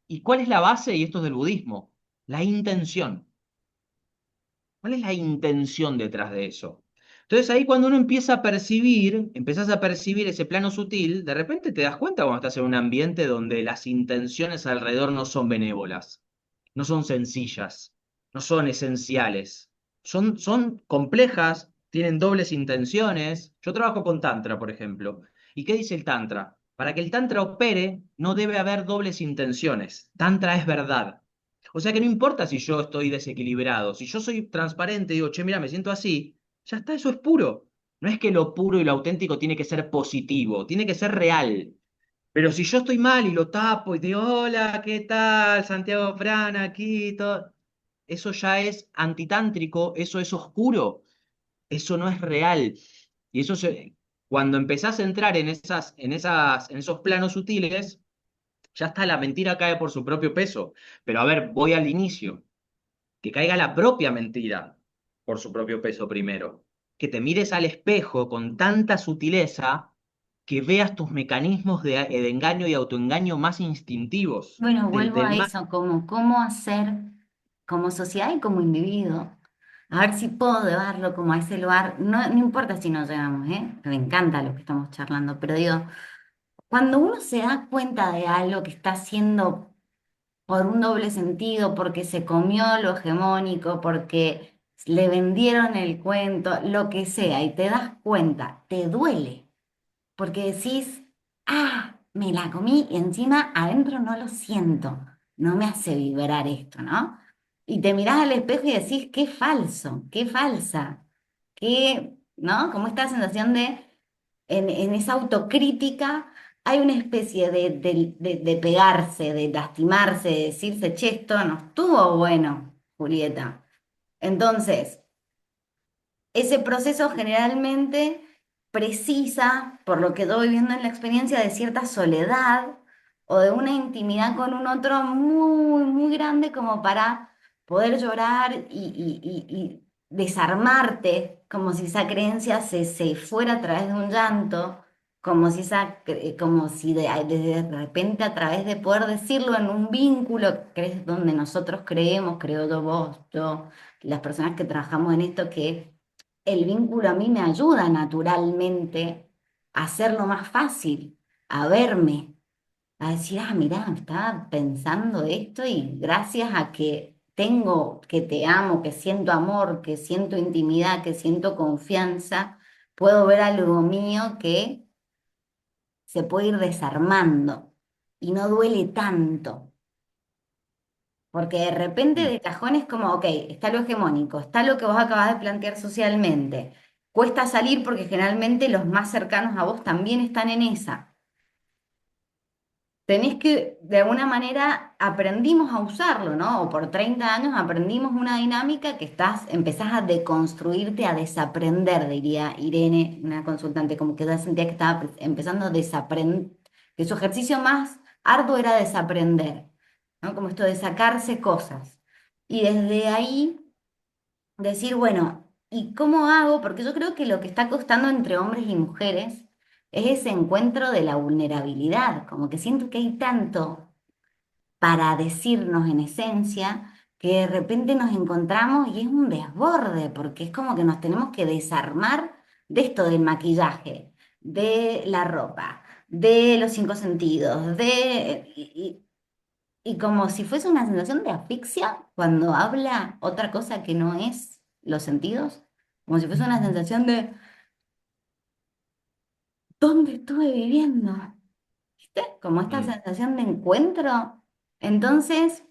¿y cuál es la base? Y esto es del budismo, la intención. ¿Cuál es la intención detrás de eso? Entonces ahí cuando uno empieza a percibir, empezás a percibir ese plano sutil, de repente te das cuenta cuando estás en un ambiente donde las intenciones alrededor no son benévolas, no son sencillas, no son esenciales, son complejas, tienen dobles intenciones. Yo trabajo con Tantra, por ejemplo. ¿Y qué dice el Tantra? Para que el Tantra opere, no debe haber dobles intenciones. Tantra es verdad. O sea que no importa si yo estoy desequilibrado, si yo soy transparente y digo, che, mira, me siento así, ya está, eso es puro. No es que lo puro y lo auténtico tiene que ser positivo, tiene que ser real. Pero si yo estoy mal y lo tapo y digo, hola, ¿qué tal? Santiago Fran aquí, todo. Eso ya es antitántrico, eso es oscuro, eso no es real. Y cuando empezás a entrar en esos planos sutiles, ya está, la mentira cae por su propio peso. Pero a ver, voy al inicio, que caiga la propia mentira por su propio peso primero, que te mires al espejo con tanta sutileza que veas tus mecanismos de engaño y autoengaño más instintivos, Bueno, vuelvo del a más... eso, como cómo hacer como sociedad y como individuo. A ver si puedo llevarlo como a ese lugar. No, no importa si nos llegamos, ¿eh? Me encanta lo que estamos charlando, pero digo, cuando uno se da cuenta de algo que está haciendo por un doble sentido, porque se comió lo hegemónico, porque le vendieron el cuento, lo que sea, y te das cuenta, te duele, porque decís, ah, me la comí y encima adentro no lo siento, no me hace vibrar esto, ¿no? Y te mirás al espejo y decís, qué falso, qué falsa, qué, ¿no? Como esta sensación de, en esa autocrítica hay una especie de pegarse, de lastimarse, de decirse, che, esto no estuvo bueno, Julieta. Entonces, ese proceso generalmente precisa, por lo que yo voy viendo en la experiencia, de cierta soledad o de una intimidad con un otro muy, muy grande como para poder llorar y desarmarte, como si esa creencia se fuera a través de un llanto, como si, como si de repente a través de poder decirlo en un vínculo, que es donde nosotros creemos, creo yo, vos, yo, las personas que trabajamos en esto, que el vínculo a mí me ayuda naturalmente a hacerlo más fácil, a verme, a decir, ah, mirá, estaba pensando esto y gracias a que tengo, que te amo, que siento amor, que siento intimidad, que siento confianza, puedo ver algo mío que se puede ir desarmando y no duele tanto. Porque de repente Mm. de cajón es como, ok, está lo hegemónico, está lo que vos acabás de plantear socialmente. Cuesta salir porque generalmente los más cercanos a vos también están en esa. tenés que, de alguna manera, aprendimos a usarlo, ¿no? O por 30 años aprendimos una dinámica que empezás a deconstruirte, a desaprender, diría Irene, una consultante, como que ya sentía que estaba empezando a desaprender, que su ejercicio más arduo era desaprender, ¿no? Como esto de sacarse cosas. Y desde ahí decir, bueno, ¿y cómo hago? Porque yo creo que lo que está costando entre hombres y mujeres es ese encuentro de la vulnerabilidad, como que siento que hay tanto para decirnos en esencia que de repente nos encontramos y es un desborde, porque es como que nos tenemos que desarmar de esto del maquillaje, de la ropa, de los cinco sentidos, y como si fuese una sensación de asfixia cuando habla otra cosa que no es los sentidos, como si fuese una sensación de ¿dónde estuve viviendo? ¿Viste? Como esta Mm. sensación de encuentro. Entonces,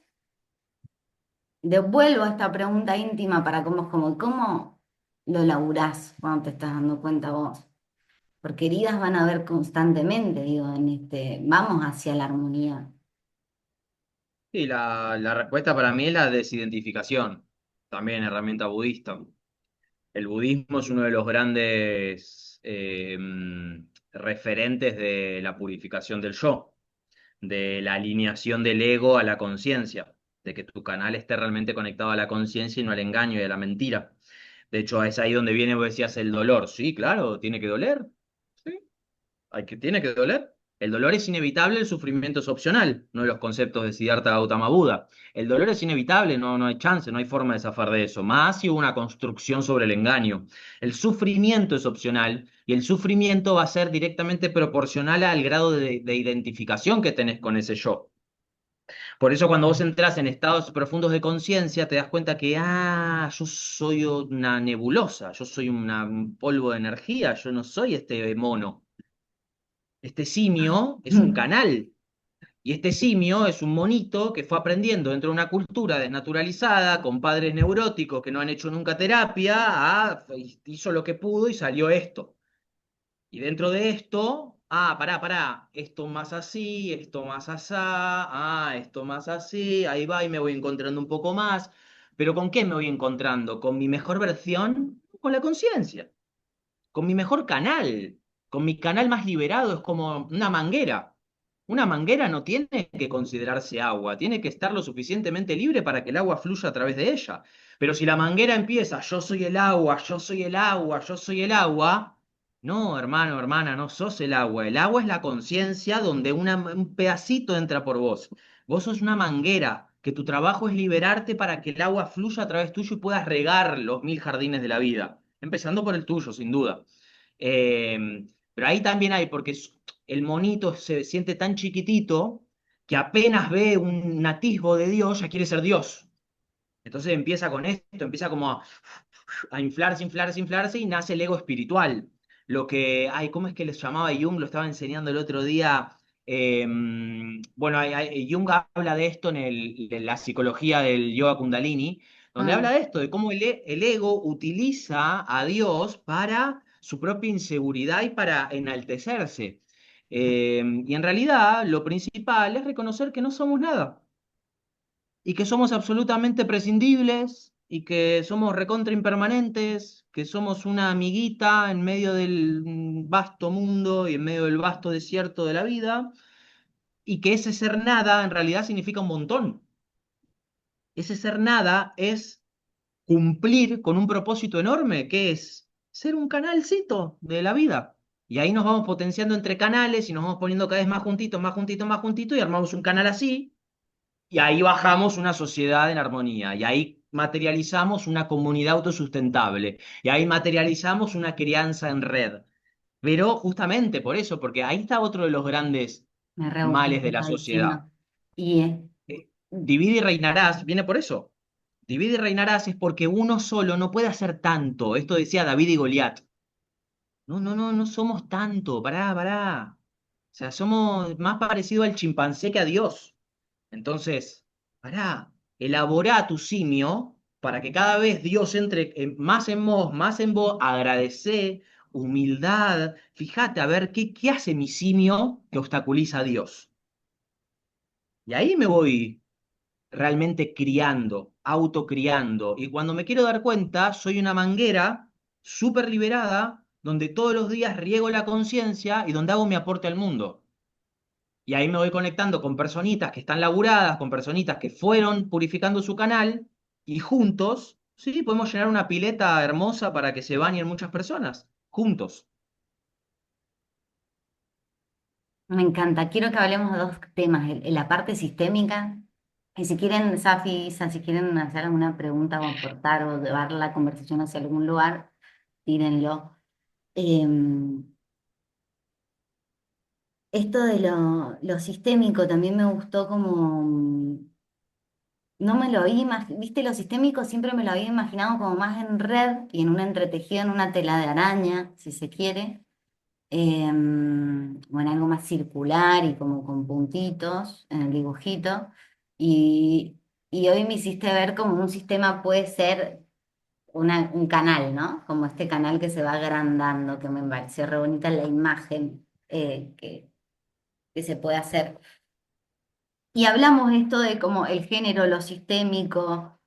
devuelvo esta pregunta íntima para cómo lo laburás cuando te estás dando cuenta vos. Porque heridas van a haber constantemente, digo, en vamos hacia la armonía. Y la respuesta para mí es la desidentificación, también herramienta budista. El budismo es uno de los grandes referentes de la purificación del yo, de la alineación del ego a la conciencia, de que tu canal esté realmente conectado a la conciencia y no al engaño y a la mentira. De hecho, es ahí donde viene, vos decías, el dolor. Sí, claro, tiene que doler. Sí, tiene que doler. El dolor es inevitable, el sufrimiento es opcional, uno de los conceptos de Siddhartha Gautama Buda. El dolor es inevitable, no, no hay chance, no hay forma de zafar de eso. Más si hubo una construcción sobre el engaño. El sufrimiento es opcional y el sufrimiento va a ser directamente proporcional al grado de identificación que tenés con ese yo. Por eso cuando vos entras en estados profundos de conciencia, te das cuenta que, yo soy una nebulosa, yo soy un polvo de energía, yo no soy este mono. Este simio es un canal. Y este simio es un monito que fue aprendiendo dentro de una cultura desnaturalizada, con padres neuróticos que no han hecho nunca terapia, hizo lo que pudo y salió esto. Y dentro de esto, pará, esto más así, esto más asá, esto más así, ahí va y me voy encontrando un poco más. ¿Pero con qué me voy encontrando? ¿Con mi mejor versión? Con la conciencia, con mi mejor canal, con mi canal más liberado, es como una manguera. Una manguera no tiene que considerarse agua, tiene que estar lo suficientemente libre para que el agua fluya a través de ella. Pero si la manguera empieza, yo soy el agua, yo soy el agua, yo soy el agua, no, hermano, hermana, no sos el agua. El agua es la conciencia donde un pedacito entra por vos. Vos sos una manguera, que tu trabajo es liberarte para que el agua fluya a través tuyo y puedas regar los mil jardines de la vida. Empezando por el tuyo, sin duda. Pero ahí también hay, porque el monito se siente tan chiquitito que apenas ve un atisbo de Dios, ya quiere ser Dios. Entonces empieza con esto, empieza como a inflarse, inflarse, inflarse y nace el ego espiritual. Lo que, ¿cómo es que les llamaba Jung? Lo estaba enseñando el otro día. Bueno, Jung habla de esto en la psicología del yoga Kundalini, donde Mm, habla de esto, de cómo el ego utiliza a Dios para su propia inseguridad y para enaltecerse. Y en realidad lo principal es reconocer que no somos nada y que somos absolutamente prescindibles y que somos recontra impermanentes, que somos una amiguita en medio del vasto mundo y en medio del vasto desierto de la vida, y que ese ser nada en realidad significa un montón. Ese ser nada es cumplir con un propósito enorme, que es ser un canalcito de la vida. Y ahí nos vamos potenciando entre canales y nos vamos poniendo cada vez más juntitos, más juntitos, más juntitos y armamos un canal así. Y ahí bajamos una sociedad en armonía, y ahí materializamos una comunidad autosustentable, y ahí materializamos una crianza en red. Pero justamente por eso, porque ahí está otro de los grandes me re gusta lo males que de la estás diciendo. sociedad. Y Divide y reinarás, viene por eso. Divide y reinarás es porque uno solo no puede hacer tanto. Esto decía David y Goliat. No, no, no, no somos tanto, pará, pará. O sea, somos más parecido al chimpancé que a Dios. Entonces, pará, elabora tu simio para que cada vez Dios entre más en vos, agradecé, humildad. Fíjate a ver qué hace mi simio que obstaculiza a Dios. Y ahí me voy realmente criando, autocriando. Y cuando me quiero dar cuenta, soy una manguera súper liberada, donde todos los días riego la conciencia y donde hago mi aporte al mundo. Y ahí me voy conectando con personitas que están laburadas, con personitas que fueron purificando su canal, y juntos, sí, podemos llenar una pileta hermosa para que se bañen muchas personas, juntos. Me encanta. Quiero que hablemos de dos temas, la parte sistémica. Y si quieren, Safi, Isa, si quieren hacer alguna pregunta o aportar o llevar la conversación hacia algún lugar, tírenlo. Em, Esto de lo sistémico también me gustó como, no me lo había imaginado, viste, lo sistémico siempre me lo había imaginado como más en red y en una entretejido, en una tela de araña, si se quiere, o en algo más circular y como con puntitos en el dibujito. Y, y hoy me hiciste ver como un sistema puede ser un canal, ¿no? Como este canal que se va agrandando, que me pareció re bonita la imagen que se puede hacer. Y hablamos esto de como el género, lo sistémico,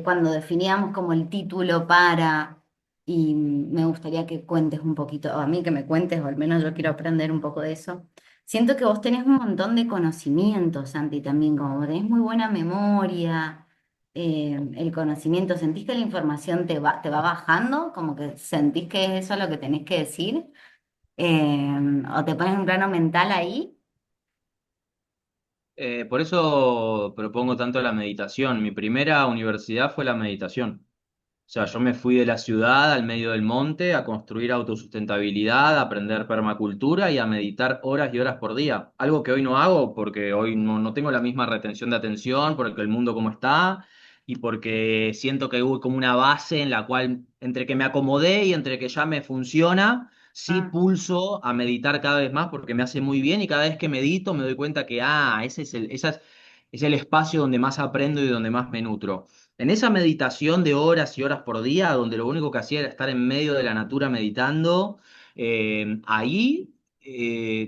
cuando definíamos como el título para, y me gustaría que cuentes un poquito, o a mí que me cuentes, o al menos yo quiero aprender un poco de eso. Siento que vos tenés un montón de conocimientos, Santi, también, como tenés muy buena memoria, el conocimiento, ¿sentís que la información te va bajando? Como que sentís que es eso lo que tenés que decir, o te pones un plano mental ahí. Por eso propongo tanto la meditación. Mi primera universidad fue la meditación. O sea, yo me fui de la ciudad al medio del monte a construir autosustentabilidad, a aprender permacultura y a meditar horas y horas por día. Algo que hoy no hago porque hoy no tengo la misma retención de atención, porque el mundo como está y porque siento que hubo como una base en la cual entre que me acomodé y entre que ya me funciona, sí Ah, pulso a meditar cada vez más porque me hace muy bien, y cada vez que medito me doy cuenta que, es el espacio donde más aprendo y donde más me nutro. En esa meditación de horas y horas por día, donde lo único que hacía era estar en medio de la natura meditando, ahí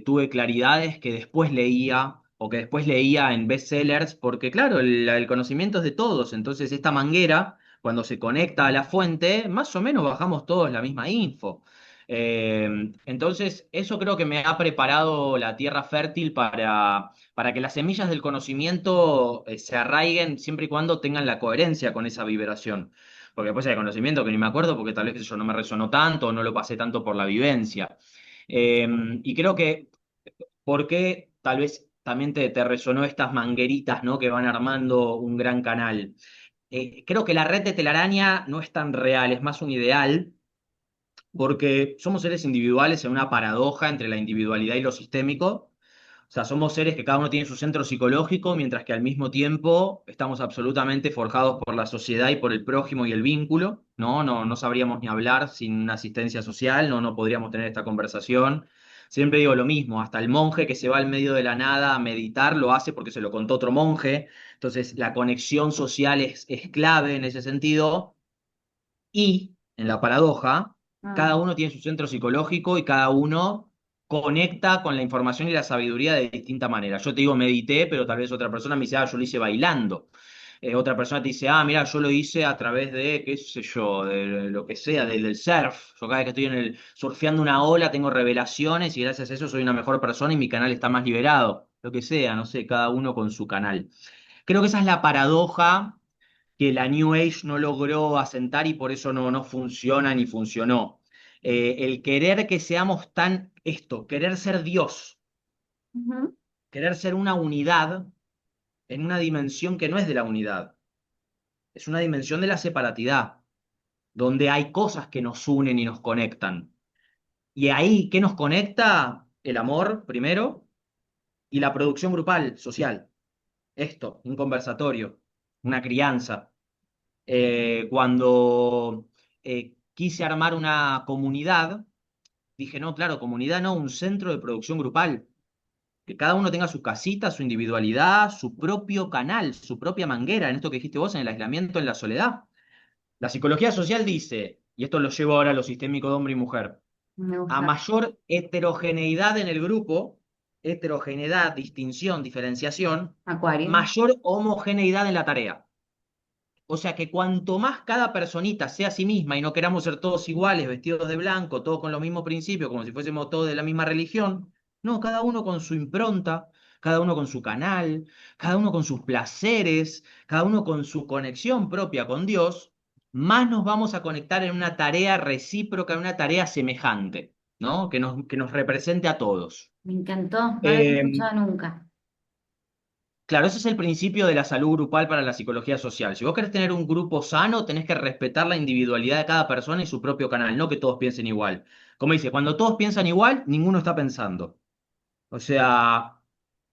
tuve claridades que después leía, o que después leía en bestsellers, porque claro, el conocimiento es de todos. Entonces esta manguera, cuando se conecta a la fuente, más o menos bajamos todos la misma info. Entonces, eso creo que me ha preparado la tierra fértil para que las semillas del conocimiento se arraiguen siempre y cuando tengan la coherencia con esa vibración. Porque después hay conocimiento que ni me acuerdo porque tal vez eso no me resonó tanto o no lo pasé tanto por la vivencia. Y creo que, ¿por qué tal vez también te resonó estas mangueritas, ¿no? Que van armando un gran canal? Creo que la red de telaraña no es tan real, es más un ideal, porque somos seres individuales en una paradoja entre la individualidad y lo sistémico. O sea, somos seres que cada uno tiene su centro psicológico, mientras que al mismo tiempo estamos absolutamente forjados por la sociedad y por el prójimo y el vínculo, ¿no? No sabríamos ni hablar sin una asistencia social, no podríamos tener esta conversación. Siempre digo lo mismo, hasta el monje que se va al medio de la nada a meditar lo hace porque se lo contó otro monje. Entonces, la conexión social es clave en ese sentido. Y en la paradoja, cada ah, uno tiene su centro psicológico y cada uno conecta con la información y la sabiduría de distinta manera. Yo te digo medité, pero tal vez otra persona me dice, yo lo hice bailando. Otra persona te dice, mira, yo lo hice a través de, qué sé yo, de lo que sea, del surf. Yo cada vez que estoy surfeando una ola tengo revelaciones y gracias a eso soy una mejor persona y mi canal está más liberado. Lo que sea, no sé, cada uno con su canal. Creo que esa es la paradoja que la New Age no logró asentar y por eso no funciona ni funcionó. El querer que seamos querer ser Dios, ujú, querer ser una unidad en una dimensión que no es de la unidad, es una dimensión de la separatidad, donde hay cosas que nos unen y nos conectan. Y ahí, ¿qué nos conecta? El amor, primero, y la producción grupal, social. Esto, un conversatorio, una crianza. Cuando quise armar una comunidad, dije, no, claro, comunidad no, un centro de producción grupal, que cada uno tenga su casita, su individualidad, su propio canal, su propia manguera, en esto que dijiste vos, en el aislamiento, en la soledad. La psicología social dice, y esto lo llevo ahora a lo sistémico de hombre y mujer, me a gusta. mayor heterogeneidad en el grupo, heterogeneidad, distinción, diferenciación, Acuario. mayor homogeneidad en la tarea. O sea que cuanto más cada personita sea a sí misma y no queramos ser todos iguales, vestidos de blanco, todos con los mismos principios, como si fuésemos todos de la misma religión, no, cada uno con su impronta, cada uno con su canal, cada uno con sus placeres, cada uno con su conexión propia con Dios, más nos vamos a conectar en una tarea recíproca, en una tarea semejante, ¿no? Que nos represente a todos. Me encantó, no lo había Eh, escuchado nunca. Claro, ese es el principio de la salud grupal para la psicología social. Si vos querés tener un grupo sano, tenés que respetar la individualidad de cada persona y su propio canal, no que todos piensen igual. Como dice, cuando todos piensan igual, ninguno está pensando. O sea,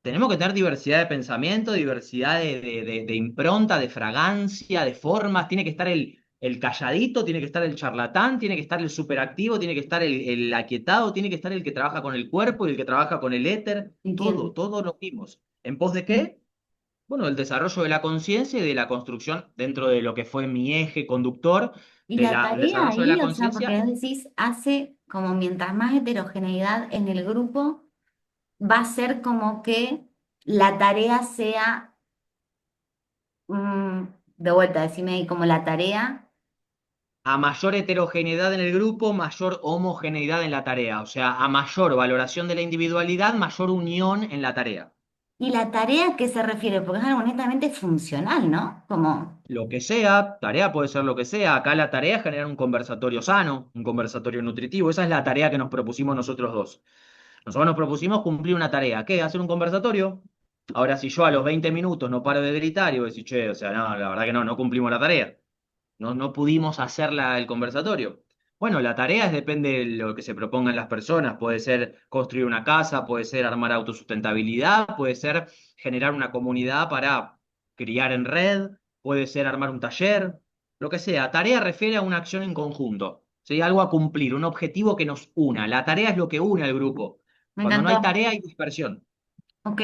tenemos que tener diversidad de pensamiento, diversidad de impronta, de fragancia, de formas. Tiene que estar el calladito, tiene que estar el charlatán, tiene que estar el superactivo, tiene que estar el aquietado, tiene que estar el que trabaja con el cuerpo y el que trabaja con el éter. Entiendo. Todo lo vimos. ¿En pos de qué? Bueno, el desarrollo de la conciencia y de la construcción dentro de lo que fue mi eje conductor Y la el tarea desarrollo de ahí, la o sea, porque conciencia vos decís, hace como mientras más heterogeneidad en el grupo, va a ser como que la tarea sea, de vuelta, decime ahí, como la tarea, a mayor heterogeneidad en el grupo, mayor homogeneidad en la tarea. O sea, a mayor valoración de la individualidad, mayor unión en la tarea. y la tarea a qué se refiere, porque es algo netamente funcional, ¿no? Como, Lo que sea, tarea puede ser lo que sea. Acá la tarea es generar un conversatorio sano, un conversatorio nutritivo. Esa es la tarea que nos propusimos nosotros dos. Nosotros nos propusimos cumplir una tarea. ¿Qué? Hacer un conversatorio. Ahora, si yo a los 20 minutos no paro de gritar y voy a decir, che, o sea, no, la verdad que no cumplimos la tarea. No pudimos hacer el conversatorio. Bueno, la tarea depende de lo que se propongan las personas. Puede ser construir una casa, puede ser armar autosustentabilidad, puede ser generar una comunidad para criar en red, puede ser armar un taller, lo que sea. Tarea refiere a una acción en conjunto, ¿sí? Algo a cumplir, un objetivo que nos una. La tarea es lo que une al grupo. me Cuando no hay encantó. tarea hay dispersión. Ok,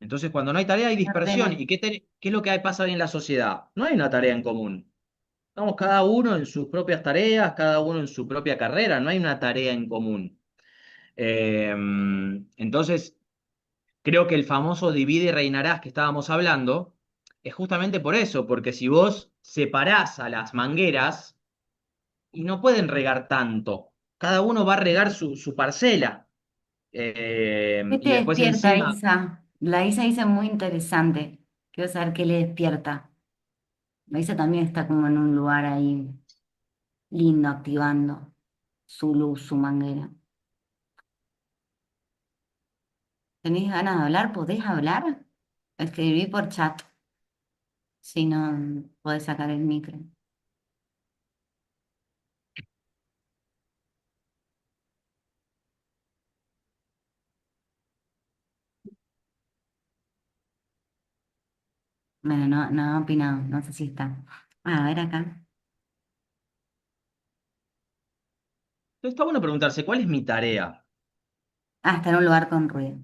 Entonces, cuando no hay tarea hay me dispersión. ordeno. ¿Y qué es lo que pasa hoy en la sociedad? No hay una tarea en común. Estamos cada uno en sus propias tareas, cada uno en su propia carrera, no hay una tarea en común. Eh, entonces, creo que el famoso divide y reinarás que estábamos hablando es justamente por eso, porque si vos separás a las mangueras y no pueden regar tanto, cada uno va a regar su parcela. ¿Qué te Y después despierta, encima, Isa? La Isa dice muy interesante. Quiero saber qué le despierta. La Isa también está como en un lugar ahí lindo, activando su luz, su manguera. ¿Tenés ganas de hablar? ¿Podés hablar? Escribí por chat, si no podés sacar el micro. Bueno, no ha opinado, no sé si está. A ver acá. está bueno preguntarse, ¿cuál es mi tarea? Ah, está en un lugar con ruido.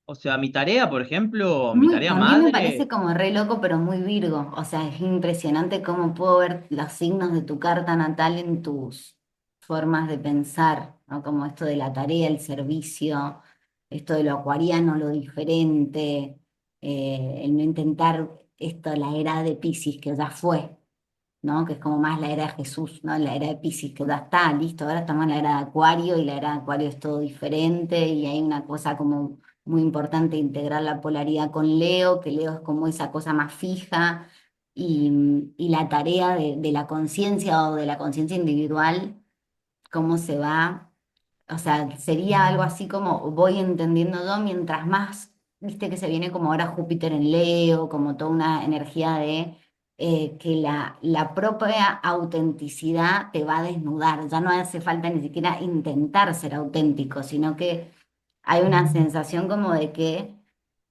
O sea, mi tarea, por ejemplo, mi Muy, tarea también me parece madre. como re loco, pero muy Virgo. O sea, es impresionante cómo puedo ver los signos de tu carta natal en tus formas de pensar, ¿no? Como esto de la tarea, el servicio, esto de lo acuariano, lo diferente, el no intentar esto, la era de Piscis, que ya fue, ¿no? Que es como más la era de Jesús, ¿no? La era de Piscis, que ya está, listo, ahora estamos en la era de Acuario y la era de Acuario es todo diferente y hay una cosa como muy importante integrar la polaridad con Leo, que Leo es como esa cosa más fija y la tarea de la conciencia o de la conciencia individual, cómo se va. O sea, sería algo así como voy entendiendo yo, mientras más, viste que se viene como ahora Júpiter en Leo, como toda una energía de que la propia autenticidad te va a desnudar. Ya no hace falta ni siquiera intentar ser auténtico, sino que hay una sensación como de que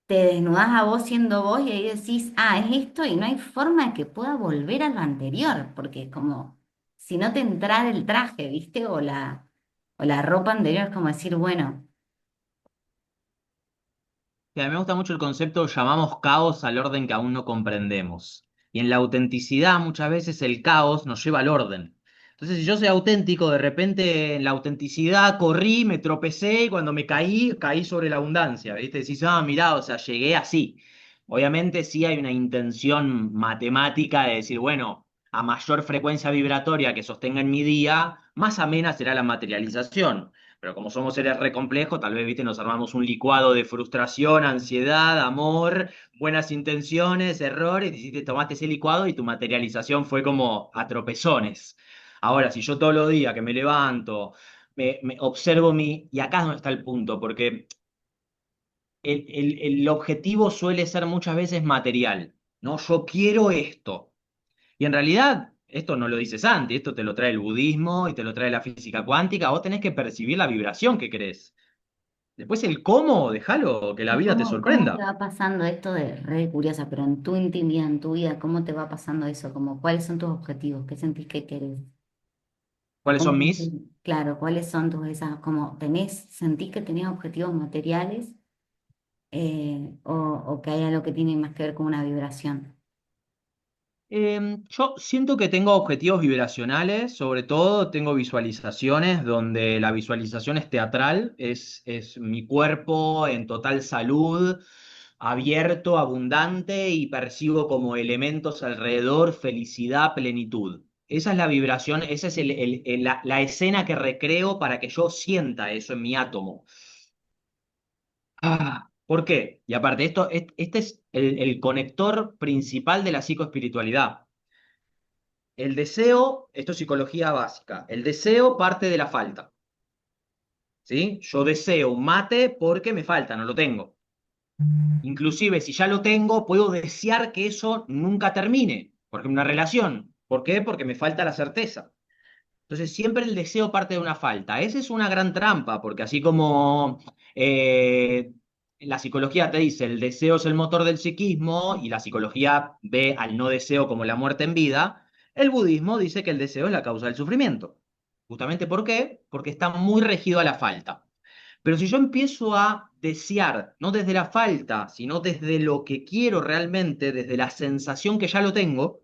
te desnudás a vos siendo vos y ahí decís, ah, es esto y no hay forma de que pueda volver a lo anterior, porque es como si no te entrara el traje, ¿viste? O la ropa anterior, es como decir, bueno, Que a mí me gusta mucho el concepto, llamamos caos al orden que aún no comprendemos. Y en la autenticidad muchas veces el caos nos lleva al orden. Entonces, si yo soy auténtico, de repente en la autenticidad corrí, me tropecé y cuando me caí, caí sobre la abundancia, ¿viste? Decís, ah, mirá, o sea, llegué así. Obviamente sí hay una intención matemática de decir, bueno, a mayor frecuencia vibratoria que sostenga en mi día, más amena será la materialización. Pero como somos seres re complejos, tal vez, ¿viste? Nos armamos un licuado de frustración, ansiedad, amor, buenas intenciones, errores, y te tomaste ese licuado y tu materialización fue como a tropezones. Ahora, si yo todos los días que me levanto, me observo mi... Y acá es donde está el punto, porque el objetivo suele ser muchas veces material, ¿no? Yo quiero esto. Y en realidad, esto no lo dice Santi, esto te lo trae el budismo y te lo trae la física cuántica, vos tenés que percibir la vibración que querés. Después el cómo, déjalo, que la ¿Y vida te cómo te sorprenda. va pasando esto de re curiosa, pero en tu intimidad, en tu vida, cómo te va pasando eso? Como, ¿cuáles son tus objetivos? ¿Qué sentís que querés? ¿O ¿Cuáles cómo son mis? claro, cuáles son tus esas, como sentís que tenés objetivos materiales o que hay algo que tiene más que ver con una vibración? Yo siento que tengo objetivos vibracionales, sobre todo tengo visualizaciones donde la visualización es teatral, es mi cuerpo en total salud, abierto, abundante y percibo como elementos alrededor felicidad, plenitud. Esa es la vibración, esa es la escena que recreo para que yo sienta eso en mi átomo. ¿Por qué? Y aparte, este es el conector principal de la psicoespiritualidad. El deseo, esto es psicología básica, el deseo parte de la falta, ¿sí? Yo deseo un mate porque me falta, no lo tengo. Inclusive si ya lo tengo, puedo desear que eso nunca termine, porque una relación. ¿Por qué? Porque me falta la certeza. Entonces siempre el deseo parte de una falta. Esa es una gran trampa, porque así como la psicología te dice el deseo es el motor del psiquismo y la psicología ve al no deseo como la muerte en vida, el budismo dice que el deseo es la causa del sufrimiento. Justamente ¿por qué? Porque está muy regido a la falta. Pero si yo empiezo a desear, no desde la falta, sino desde lo que quiero realmente, desde la sensación que ya lo tengo,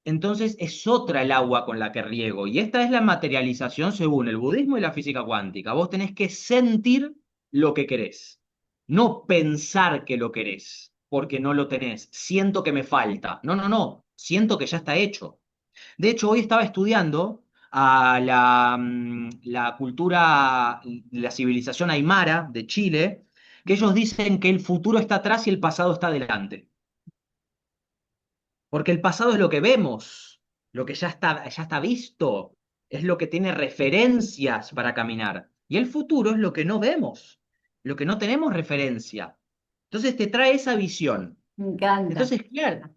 entonces es otra el agua con la que riego. Y esta es la materialización según el budismo y la física cuántica. Vos tenés que sentir lo que querés, no pensar que lo querés, porque no lo tenés. Siento que me falta. No, no, no. Siento que ya está hecho. De hecho, hoy estaba estudiando a la cultura, la civilización aymara de Chile, que ellos dicen que el futuro está atrás y el pasado está adelante. Porque el pasado es lo que vemos, lo que ya está visto, es lo que tiene referencias para caminar. Y el futuro es lo que no vemos, lo que no tenemos referencia. Entonces te trae esa visión. Me encanta. Entonces, claro,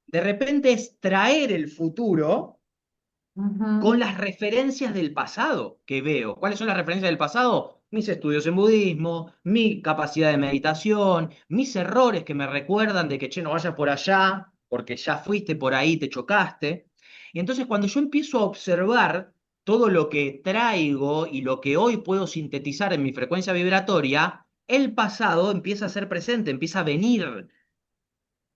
de repente es traer el futuro con Ujú. las referencias del pasado que veo. ¿Cuáles son las referencias del pasado? Mis estudios en budismo, mi capacidad de meditación, mis errores que me recuerdan de que, che, no vayas por allá, porque ya fuiste por ahí, te chocaste. Y entonces cuando yo empiezo a observar todo lo que traigo y lo que hoy puedo sintetizar en mi frecuencia vibratoria, el pasado empieza a ser presente, empieza a venir.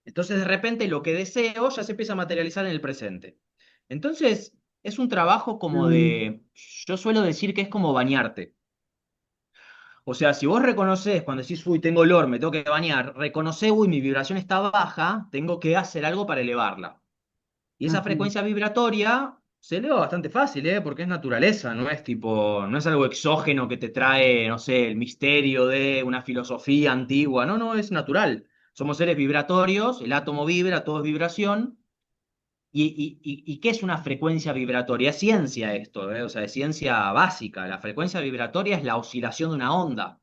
Entonces, de repente, lo que deseo ya se empieza a materializar en el presente. Entonces, es un trabajo como Mm, de, yo suelo decir que es como bañarte. O sea, si vos reconoces cuando decís, uy, tengo olor, me tengo que bañar, reconoce, uy, mi vibración está baja, tengo que hacer algo para elevarla. Y esa ujú. frecuencia vibratoria se eleva bastante fácil, ¿eh? Porque es naturaleza, no es tipo, no es algo exógeno que te trae, no sé, el misterio de una filosofía antigua. No, no, es natural. Somos seres vibratorios, el átomo vibra, todo es vibración. ¿Y qué es una frecuencia vibratoria? Es ciencia esto, ¿eh? O sea, es ciencia básica. La frecuencia vibratoria es la oscilación de una onda.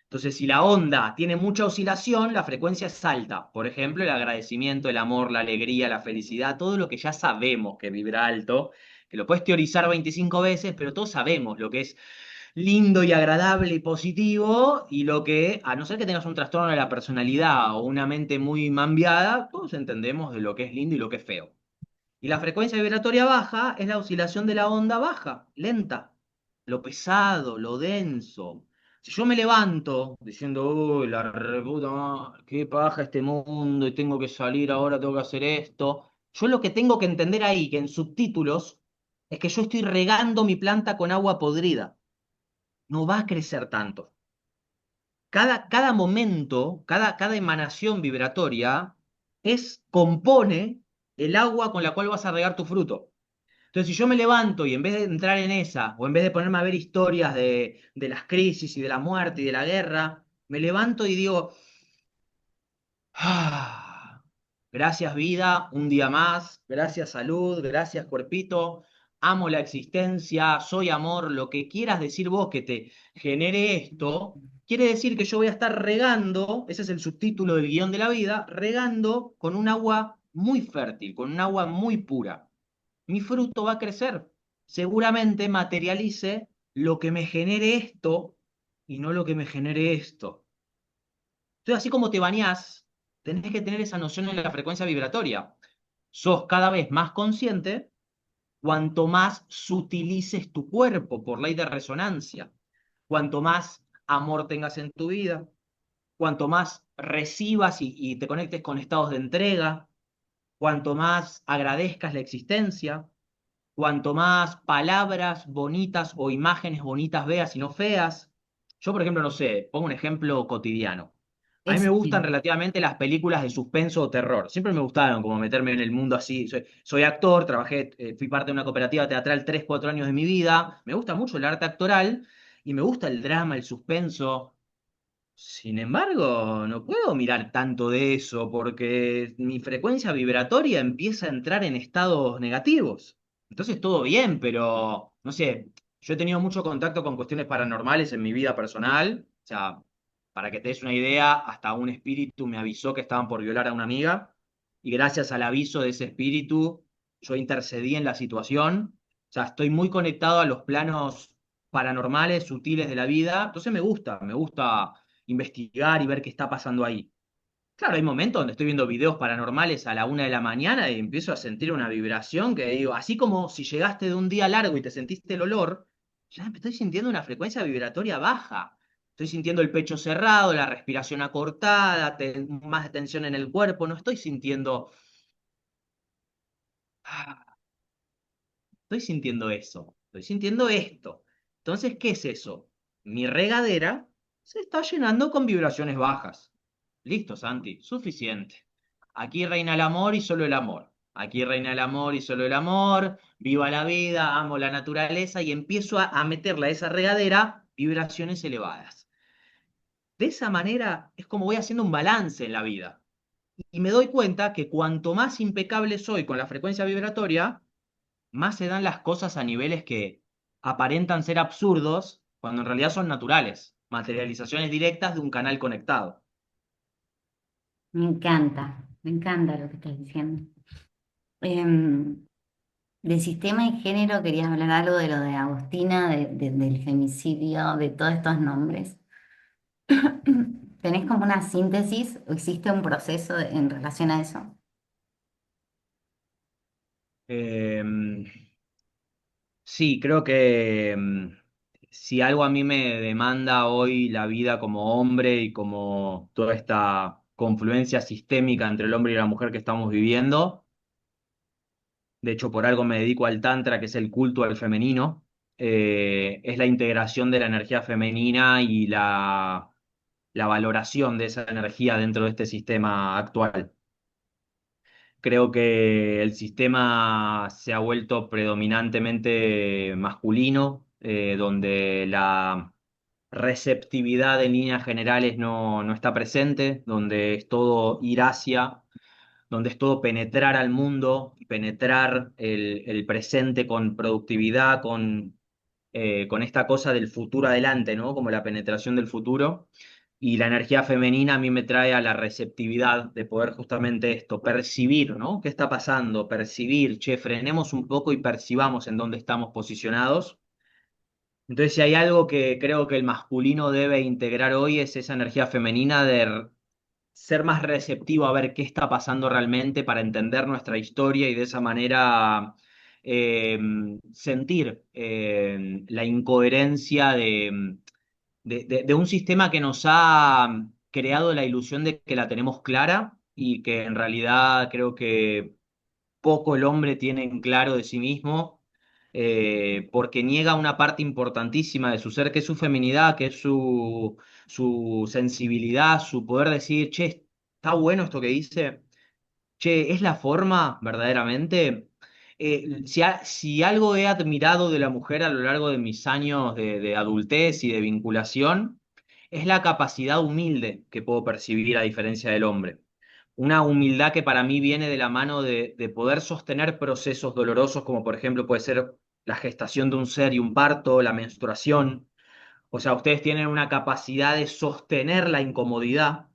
Entonces, si la onda tiene mucha oscilación, la frecuencia es alta. Por ejemplo, el agradecimiento, el amor, la alegría, la felicidad, todo lo que ya sabemos que vibra alto, que lo puedes teorizar 25 veces, pero todos sabemos lo que es lindo y agradable y positivo, y lo que, a no ser que tengas un trastorno de la personalidad o una mente muy mambiada, todos entendemos de lo que es lindo y lo que es feo. Y la frecuencia vibratoria baja es la oscilación de la onda baja, lenta, lo pesado, lo denso. Si yo me levanto diciendo, uy, la reputa, qué paja este mundo y tengo que salir ahora, tengo que hacer esto, yo lo que tengo que entender ahí, que en subtítulos, es que yo estoy regando mi planta con agua podrida, no va a crecer tanto. Cada momento, cada emanación vibratoria compone el agua con la cual vas a regar tu fruto. Entonces, si yo me levanto y en vez de entrar en esa, o en vez de ponerme a ver historias de las crisis y de la muerte y de la guerra, me levanto y digo, ah, gracias vida, un día más, gracias salud, gracias cuerpito, amo la existencia, soy amor, lo que quieras decir vos que te genere esto, quiere decir que yo voy a estar regando, ese es el subtítulo del guión de la vida, regando con un agua muy fértil, con un agua muy pura. Mi fruto va a crecer, seguramente materialice lo que me genere esto y no lo que me genere esto. Entonces, así como te bañás, tenés que tener esa noción de la frecuencia vibratoria. Sos cada vez más consciente cuanto más sutilices tu cuerpo por ley de resonancia, cuanto más amor tengas en tu vida, cuanto más recibas y te conectes con estados de entrega, cuanto más agradezcas la existencia, cuanto más palabras bonitas o imágenes bonitas veas y no feas. Yo, por ejemplo, no sé, pongo un ejemplo cotidiano. A mí me Eso gustan sí. relativamente las películas de suspenso o terror. Siempre me gustaron como meterme en el mundo así. Soy actor, trabajé, fui parte de una cooperativa teatral 3 4 años de mi vida. Me gusta mucho el arte actoral y me gusta el drama, el suspenso. Sin embargo, no puedo mirar tanto de eso porque mi frecuencia vibratoria empieza a entrar en estados negativos. Entonces todo bien, pero no sé, yo he tenido mucho contacto con cuestiones paranormales en mi vida personal. O sea, para que te des una idea, hasta un espíritu me avisó que estaban por violar a una amiga y gracias al aviso de ese espíritu yo intercedí en la situación. O sea, estoy muy conectado a los planos paranormales, sutiles de la vida. Entonces me gusta investigar y ver qué está pasando ahí. Claro, hay momentos donde estoy viendo videos paranormales a la 1 de la mañana y empiezo a sentir una vibración que digo, así como si llegaste de un día largo y te sentiste el olor, ya estoy sintiendo una frecuencia vibratoria baja. Estoy sintiendo el pecho cerrado, la respiración acortada, más tensión en el cuerpo, no estoy sintiendo, ah, estoy sintiendo eso, estoy sintiendo esto. Entonces, ¿qué es eso? Mi regadera se está llenando con vibraciones bajas. Listo, Santi, suficiente. Aquí reina el amor y solo el amor. Aquí reina el amor y solo el amor. Viva la vida, amo la naturaleza y empiezo a meterle a esa regadera vibraciones elevadas. De esa manera es como voy haciendo un balance en la vida. Y me doy cuenta que cuanto más impecable soy con la frecuencia vibratoria, más se dan las cosas a niveles que aparentan ser absurdos cuando en realidad son naturales, materializaciones directas de un canal conectado. Me encanta lo que estás diciendo. Em, de sistema y género querías hablar algo de lo de Agustina, del femicidio, de todos estos nombres. ¿Tenés como una síntesis o existe un proceso en relación a eso? Eh, sí, creo que si algo a mí me demanda hoy la vida como hombre y como toda esta confluencia sistémica entre el hombre y la mujer que estamos viviendo, de hecho por algo me dedico al tantra, que es el culto al femenino, es la integración de la energía femenina y la valoración de esa energía dentro de este sistema actual. Creo que el sistema se ha vuelto predominantemente masculino, donde la receptividad en líneas generales no está presente, donde es todo ir hacia, donde es todo penetrar al mundo, penetrar el presente con productividad, con esta cosa del futuro adelante, ¿no? Como la penetración del futuro. Y la energía femenina a mí me trae a la receptividad de poder justamente esto, percibir, ¿no? ¿Qué está pasando? Percibir, che, frenemos un poco y percibamos en dónde estamos posicionados. Entonces, si hay algo que creo que el masculino debe integrar hoy es esa energía femenina de ser más receptivo a ver qué está pasando realmente para entender nuestra historia y de esa manera eh, sentir la incoherencia de un sistema que nos ha creado la ilusión de que la tenemos clara y que en realidad creo que poco el hombre tiene en claro de sí mismo porque niega una parte importantísima de su ser, que es su feminidad, que es su sensibilidad, su poder decir, che, está bueno esto que dice. Che, ¿es la forma verdaderamente? Si algo he admirado de la mujer a lo largo de mis años de adultez y de vinculación, es la capacidad humilde que puedo percibir a diferencia del hombre. Una humildad que para mí viene de la mano de poder sostener procesos dolorosos, como por ejemplo puede ser la gestación de un ser y un parto, la menstruación. O sea, ustedes tienen una capacidad de sostener la incomodidad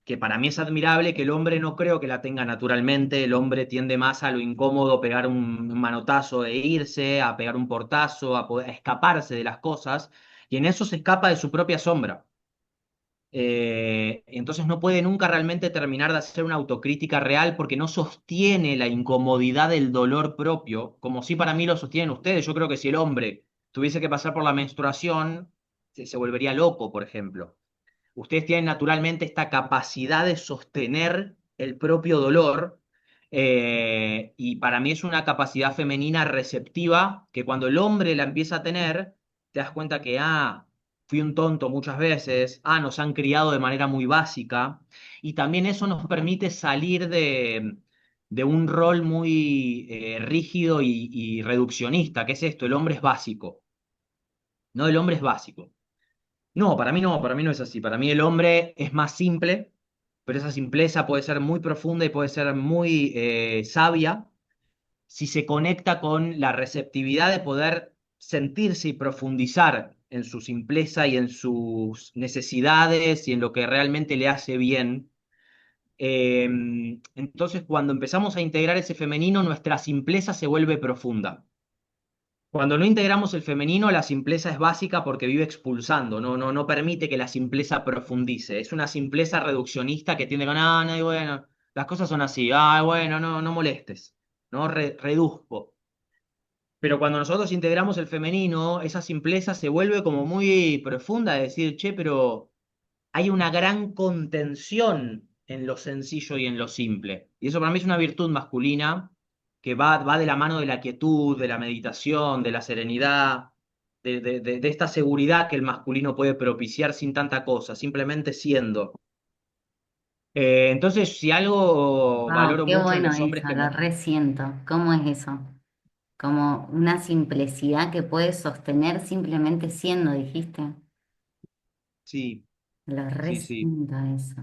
que para mí es admirable, que el hombre no creo que la tenga naturalmente, el hombre tiende más a lo incómodo, pegar un manotazo e irse, a pegar un portazo, a escaparse de las cosas, y en eso se escapa de su propia sombra. Entonces no puede nunca realmente terminar de hacer una autocrítica real porque no sostiene la incomodidad del dolor propio, como si para mí lo sostienen ustedes. Yo creo que si el hombre tuviese que pasar por la menstruación, se volvería loco, por ejemplo. Ustedes tienen naturalmente esta capacidad de sostener el propio dolor, y para mí es una capacidad femenina receptiva que cuando el hombre la empieza a tener, te das cuenta que, fui un tonto muchas veces, nos han criado de manera muy básica, y también eso nos permite salir de un rol muy rígido y reduccionista, que es esto, el hombre es básico, no, el hombre es básico. No, para mí no es así. Para mí el hombre es más simple, pero esa simpleza puede ser muy profunda y puede ser muy sabia si se conecta con la receptividad de poder sentirse y profundizar en su simpleza y en sus necesidades y en lo que realmente le hace bien. Eh, entonces, cuando empezamos a integrar ese femenino, nuestra simpleza se vuelve profunda. Cuando no integramos el femenino, la simpleza es básica porque vive expulsando, no permite que la simpleza profundice. Es una simpleza reduccionista que tiende con, no, y bueno, las cosas son así, bueno, no molestes, no reduzco. Pero cuando nosotros integramos el femenino, esa simpleza se vuelve como muy profunda, de decir, che, pero hay una gran contención en lo sencillo y en lo simple. Y eso para mí es una virtud masculina que va de la mano de la quietud, de la meditación, de la serenidad, de esta seguridad que el masculino puede propiciar sin tanta cosa, simplemente siendo. Entonces, si algo Wow, valoro qué mucho en bueno los hombres eso, que lo me... resiento. ¿Cómo es eso? Como una simplicidad que puedes sostener simplemente siendo, dijiste. Sí, Lo sí, sí. resiento eso.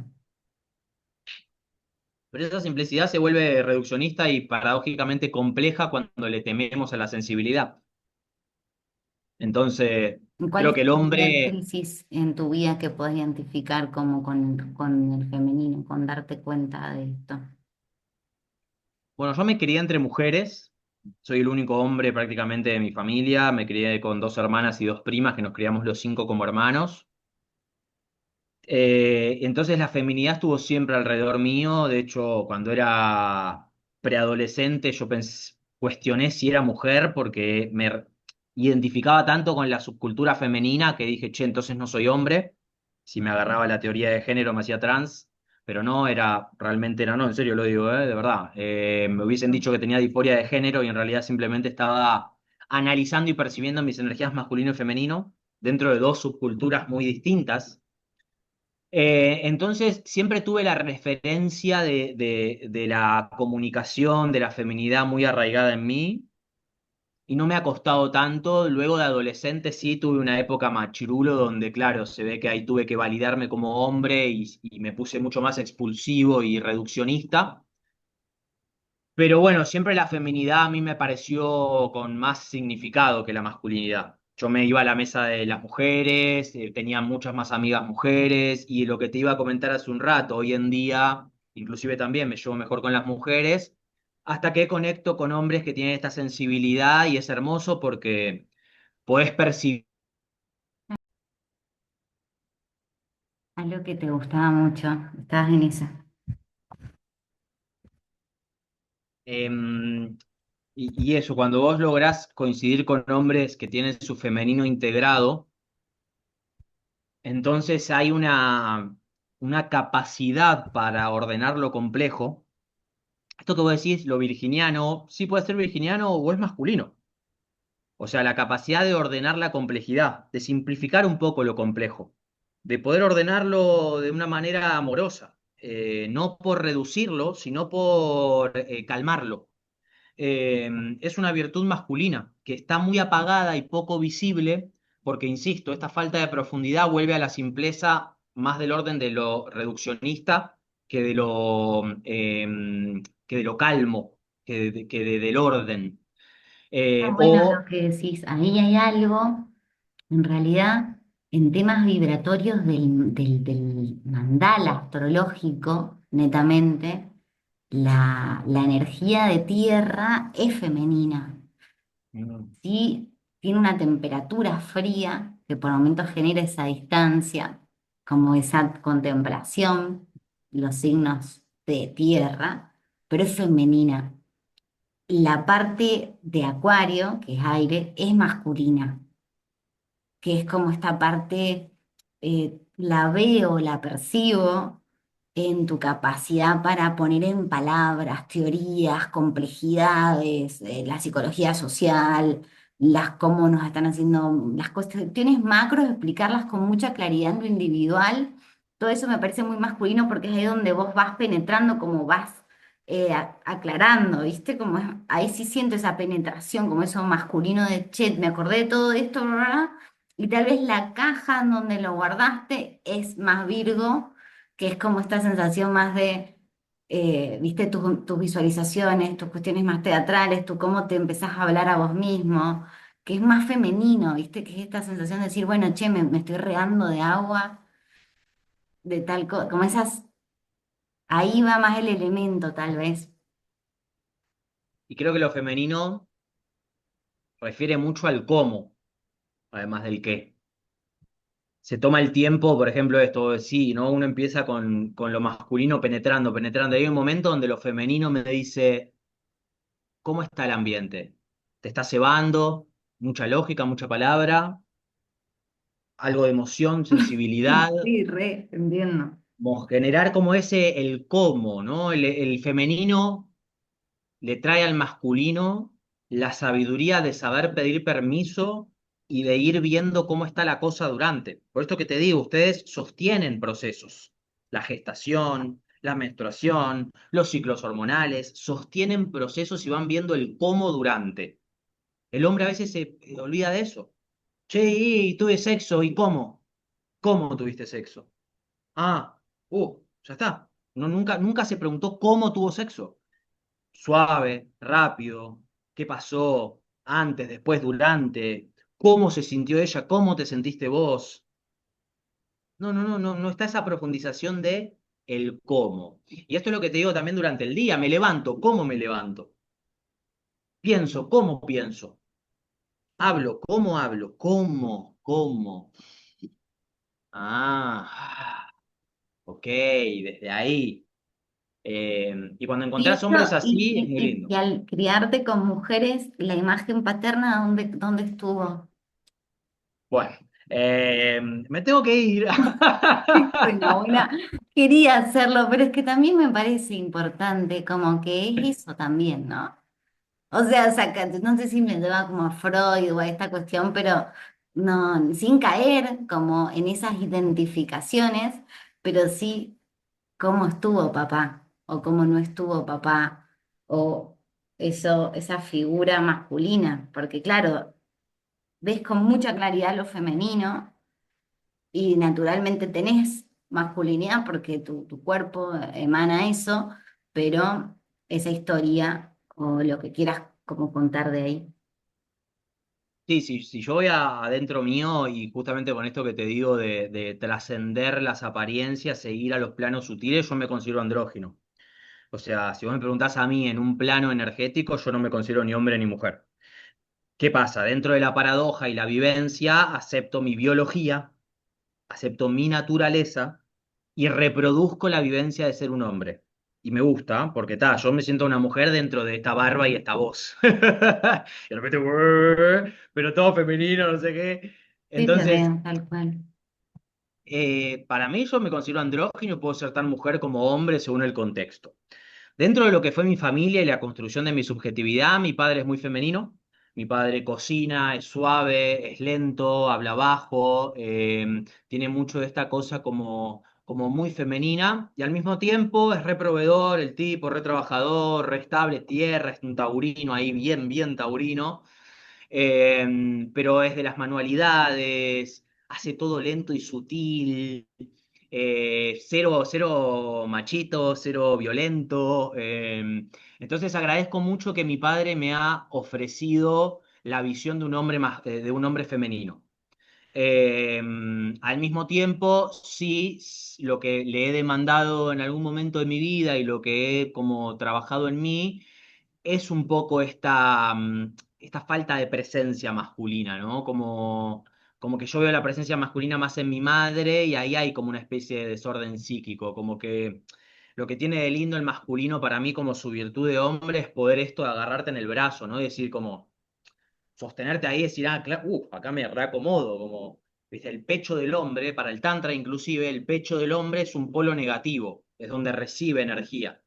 Pero esa simplicidad se vuelve reduccionista y paradójicamente compleja cuando le tememos a la sensibilidad. Entonces, ¿Cuál creo es que el tu primer hombre, crisis en tu vida que puedes identificar como con el femenino, con darte cuenta de esto? bueno, yo me crié entre mujeres, soy el único hombre prácticamente de mi familia, me crié con dos hermanas y dos primas que nos criamos los cinco como hermanos. Entonces la feminidad estuvo siempre alrededor mío, de hecho cuando era preadolescente yo cuestioné si era mujer porque me identificaba tanto con la subcultura femenina que dije, che, entonces no soy hombre, si me agarraba la teoría de género me hacía trans, pero no, realmente era no, en serio lo digo, de verdad. Me hubiesen dicho que tenía disforia de género y en realidad simplemente estaba analizando y percibiendo mis energías masculino y femenino dentro de dos subculturas muy distintas. Entonces, siempre tuve la referencia de la comunicación, de la feminidad muy arraigada en mí, y no me ha costado tanto. Luego de adolescente sí tuve una época machirulo donde, claro, se ve que ahí tuve que validarme como hombre y me puse mucho más expulsivo y reduccionista. Pero bueno, siempre la feminidad a mí me pareció con más significado que la masculinidad. Yo me iba a la mesa de las mujeres, tenía muchas más amigas mujeres y lo que te iba a comentar hace un rato, hoy en día, inclusive también me llevo mejor con las mujeres, hasta que conecto con hombres que tienen esta sensibilidad y es hermoso porque podés percibir. Algo que te gustaba mucho, estabas en esa. Y eso, cuando vos lográs coincidir con hombres que tienen su femenino integrado, entonces hay una capacidad para ordenar lo complejo. Esto que vos decís, lo virginiano, sí puede ser virginiano o es masculino. O sea, la capacidad de ordenar la complejidad, de simplificar un poco lo complejo, de poder ordenarlo de una manera amorosa, no por reducirlo, sino por calmarlo. Es una virtud masculina que está muy apagada y poco visible, porque, insisto, esta falta de profundidad vuelve a la simpleza más del orden de lo reduccionista que de lo calmo, del orden. Ah, bueno, lo O que decís, ahí hay algo, en realidad, en temas vibratorios del mandala astrológico, netamente, la energía de tierra es femenina. Mm, Sí, tiene una temperatura fría que por momentos genera esa distancia, como esa contemplación, los signos de tierra, pero es femenina. La parte de Acuario, que es aire, es masculina, que es como esta parte, la veo, la percibo en tu capacidad para poner en palabras, teorías, complejidades, la psicología social, las cómo nos están haciendo las cuestiones macros, explicarlas con mucha claridad en lo individual. Todo eso me parece muy masculino porque es ahí donde vos vas penetrando, como vas aclarando, ¿viste? Ahí sí siento esa penetración, como eso masculino de, che, me acordé de todo esto, ¿verdad? Y tal vez la caja en donde lo guardaste es más Virgo, que es como esta sensación más de, viste, tus visualizaciones, tus cuestiones más teatrales, tú cómo te empezás a hablar a vos mismo, que es más femenino, viste, que es esta sensación de decir, bueno, che, me estoy regando de agua, de tal cosa, como esas, ahí va más el elemento tal vez. y creo que lo femenino refiere mucho al cómo, además del qué. Se toma el tiempo, por ejemplo, esto, sí, ¿no? Uno empieza con lo masculino penetrando, penetrando. Hay un momento donde lo femenino me dice, ¿cómo está el ambiente? ¿Te está cebando? Mucha lógica, mucha palabra, algo de emoción, sensibilidad, Sí, re, entiendo. como generar como ese, el cómo, ¿no? El femenino le trae al masculino la sabiduría de saber pedir permiso y de ir viendo cómo está la cosa durante. Por esto que te digo, ustedes sostienen procesos, la gestación, la menstruación, los ciclos hormonales, sostienen procesos y van viendo el cómo durante. El hombre a veces se olvida de eso. Che, y tuve sexo, ¿y cómo? ¿Cómo tuviste sexo? Ah, ya está. No, nunca se preguntó cómo tuvo sexo. Suave, rápido, qué pasó antes, después, durante, cómo se sintió ella, cómo te sentiste vos. No está esa profundización de el cómo. Y esto es lo que te digo también durante el día, me levanto, ¿cómo me levanto? Pienso, ¿cómo pienso? Hablo, ¿cómo hablo? ¿Cómo? Ah, ok, desde ahí. Y cuando Y encontrás esto, hombres y, así, es muy y, y, lindo. y al criarte con mujeres, la imagen paterna, ¿dónde estuvo? Bueno, me tengo que ir. Bueno, buena, quería hacerlo, pero es que también me parece importante, como que es eso también, ¿no? O sea, no sé si me lleva como a Freud o a esta cuestión, pero no, sin caer como en esas identificaciones, pero sí cómo estuvo papá, o cómo no estuvo papá, o eso, esa figura masculina, porque claro, ves con mucha claridad lo femenino y naturalmente tenés masculinidad porque tu cuerpo emana eso, pero esa historia o lo que quieras como contar de ahí. Sí, sí, si yo voy adentro mío y justamente con esto que te digo de trascender las apariencias e ir a los planos sutiles, yo me considero andrógino. O sea, si vos me preguntás a mí en un plano energético, yo no me considero ni hombre ni mujer. ¿Qué pasa? Dentro de la paradoja y la vivencia, acepto mi biología, acepto mi naturaleza y reproduzco la vivencia de ser un hombre. Y me gusta, porque yo me siento una mujer dentro de esta barba y esta voz. Y de repente, "Ué", pero todo femenino, no sé qué. Sí, te Entonces, veo, tal cual. para mí yo me considero andrógino, puedo ser tan mujer como hombre según el contexto. Dentro de lo que fue mi familia y la construcción de mi subjetividad, mi padre es muy femenino, Mi padre cocina, es suave, es lento, habla bajo, tiene mucho de esta cosa como muy femenina y al mismo tiempo es re proveedor, el tipo, re trabajador, re estable, tierra, es un taurino ahí, bien, bien taurino, pero es de las manualidades, hace todo lento y sutil, cero, cero machito, cero violento. Entonces agradezco mucho que mi padre me ha ofrecido la visión de un hombre más, de un hombre femenino. Eh, Al mismo tiempo, sí, lo que le he demandado en algún momento de mi vida y lo que he como trabajado en mí es un poco esta falta de presencia masculina, ¿no? Como que yo veo la presencia masculina más en mi madre y ahí hay como una especie de desorden psíquico, como que lo que tiene de lindo el masculino para mí como su virtud de hombre es poder esto de agarrarte en el brazo, ¿no? Y decir como, sostenerte ahí y decir, ah, claro, acá me reacomodo, como, viste, el pecho del hombre, para el tantra inclusive, el pecho del hombre es un polo negativo, es donde recibe energía.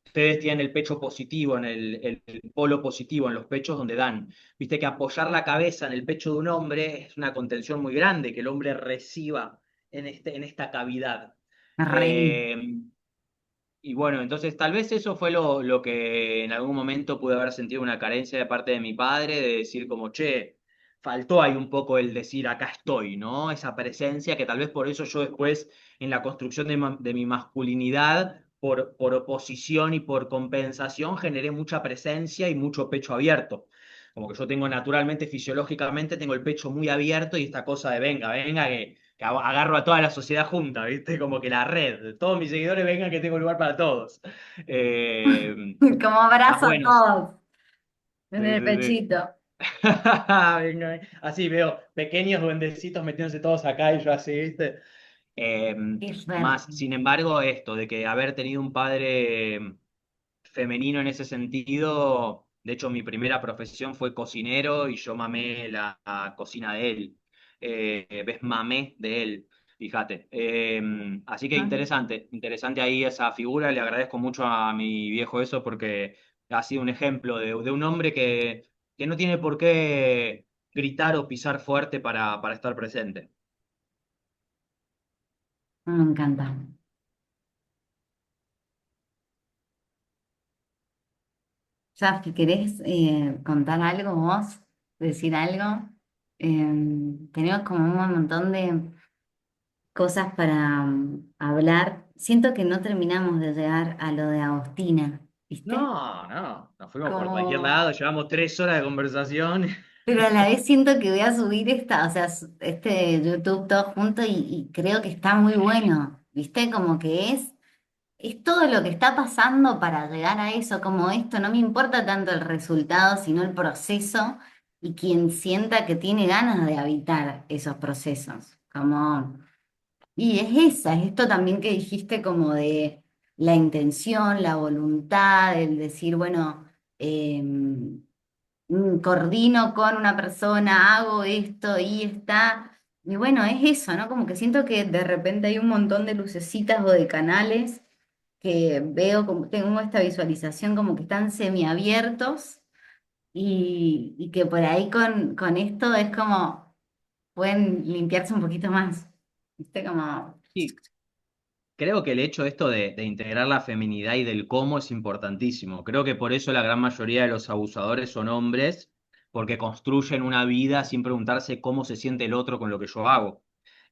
Ustedes tienen el pecho positivo, el polo positivo en los pechos donde dan. Viste que apoyar la cabeza en el pecho de un hombre es una contención muy grande, que el hombre reciba en esta cavidad. Re. Eh, y bueno, entonces tal vez eso fue lo que en algún momento pude haber sentido una carencia de parte de mi padre, de decir como, che, faltó ahí un poco el decir, acá estoy, ¿no? Esa presencia que tal vez por eso yo después en la construcción de mi masculinidad, por oposición y por compensación, generé mucha presencia y mucho pecho abierto. Como que yo tengo naturalmente, fisiológicamente, tengo el pecho muy abierto y esta cosa de venga, venga, que agarro a toda la sociedad junta, ¿viste? Como que la red, todos mis seguidores vengan que tengo lugar para todos. Como Más abrazo a buenos. todos en Sí, el sí, sí. pechito. Venga, así veo pequeños duendecitos metiéndose todos acá y yo así, ¿viste? Eh, Qué Más, fuerte. sin embargo, esto de que haber tenido un padre femenino en ese sentido. De hecho, mi primera profesión fue cocinero y yo mamé la cocina de él. ¿Ves? Mamé de él, fíjate. Así que ¿No? interesante, interesante ahí esa figura. Le agradezco mucho a mi viejo eso porque ha sido un ejemplo de un hombre que no tiene por qué gritar o pisar fuerte para estar presente. Me encanta. Ya, si querés contar algo vos, decir algo, tenemos como un montón de cosas para hablar. Siento que no terminamos de llegar a lo de Agostina, ¿viste? No, no, nos fuimos por cualquier Como, lado, llevamos 3 horas de conversación. pero a la vez siento que voy a subir esta, o sea, este YouTube todo junto y creo que está muy bueno, ¿viste? Como que es todo lo que está pasando para llegar a eso, como esto, no me importa tanto el resultado, sino el proceso y quien sienta que tiene ganas de habitar esos procesos, como... Y es esa, es esto también que dijiste como de la intención, la voluntad, el decir, bueno, coordino con una persona, hago esto y está. Y bueno, es eso, ¿no? Como que siento que de repente hay un montón de lucecitas o de canales que veo, como tengo esta visualización como que están semiabiertos y que por ahí con esto es como pueden limpiarse un poquito más. ¿Viste? Como... Sí, creo que el hecho esto de integrar la feminidad y del cómo es importantísimo. Creo que por eso la gran mayoría de los abusadores son hombres, porque construyen una vida sin preguntarse cómo se siente el otro con lo que yo hago.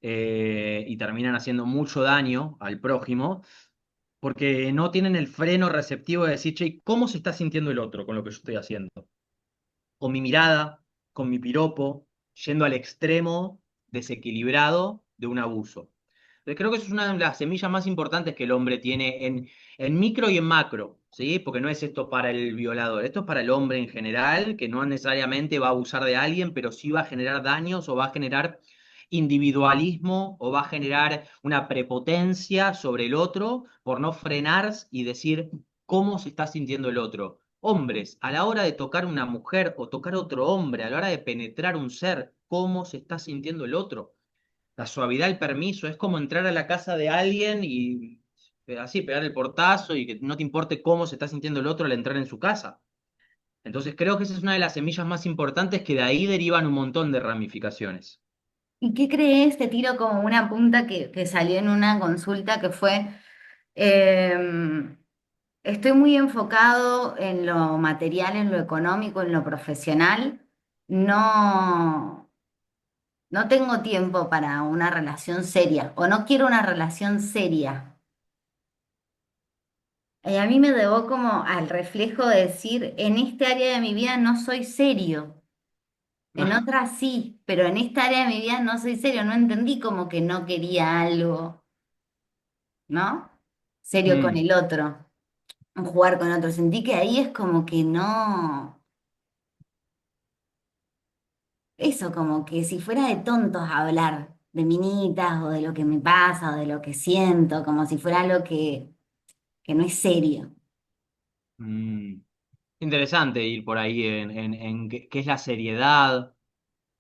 Y terminan haciendo mucho daño al prójimo, porque no tienen el freno receptivo de decir, che, ¿cómo se está sintiendo el otro con lo que yo estoy haciendo? Con mi mirada, con mi piropo, yendo al extremo desequilibrado de un abuso. Creo que eso es una de las semillas más importantes que el hombre tiene en micro y en macro, ¿sí? Porque no es esto para el violador, esto es para el hombre en general, que no necesariamente va a abusar de alguien, pero sí va a generar daños o va a generar individualismo o va a generar una prepotencia sobre el otro por no frenar y decir cómo se está sintiendo el otro. Hombres, a la hora de tocar una mujer o tocar otro hombre, a la hora de penetrar un ser, cómo se está sintiendo el otro. La suavidad, el permiso, es como entrar a la casa de alguien y así pegar el portazo y que no te importe cómo se está sintiendo el otro al entrar en su casa. Entonces creo que esa es una de las semillas más importantes que de ahí derivan un montón de ramificaciones. ¿Y qué crees? Te tiro como una punta que salió en una consulta que fue, em, estoy muy enfocado en lo material, en lo económico, en lo profesional. No, no tengo tiempo para una relación seria o no quiero una relación seria. Y a mí me debo como al reflejo de decir, en este área de mi vida no soy serio. En otra sí, pero en esta área de mi vida no soy serio. No entendí como que no quería algo, ¿no? Serio con Mm, el otro, jugar con otro. Sentí que ahí es como que no, eso como que si fuera de tontos hablar de minitas o de lo que me pasa o de lo que siento, como si fuera algo que no es serio. mm. Interesante ir por ahí en qué es la seriedad,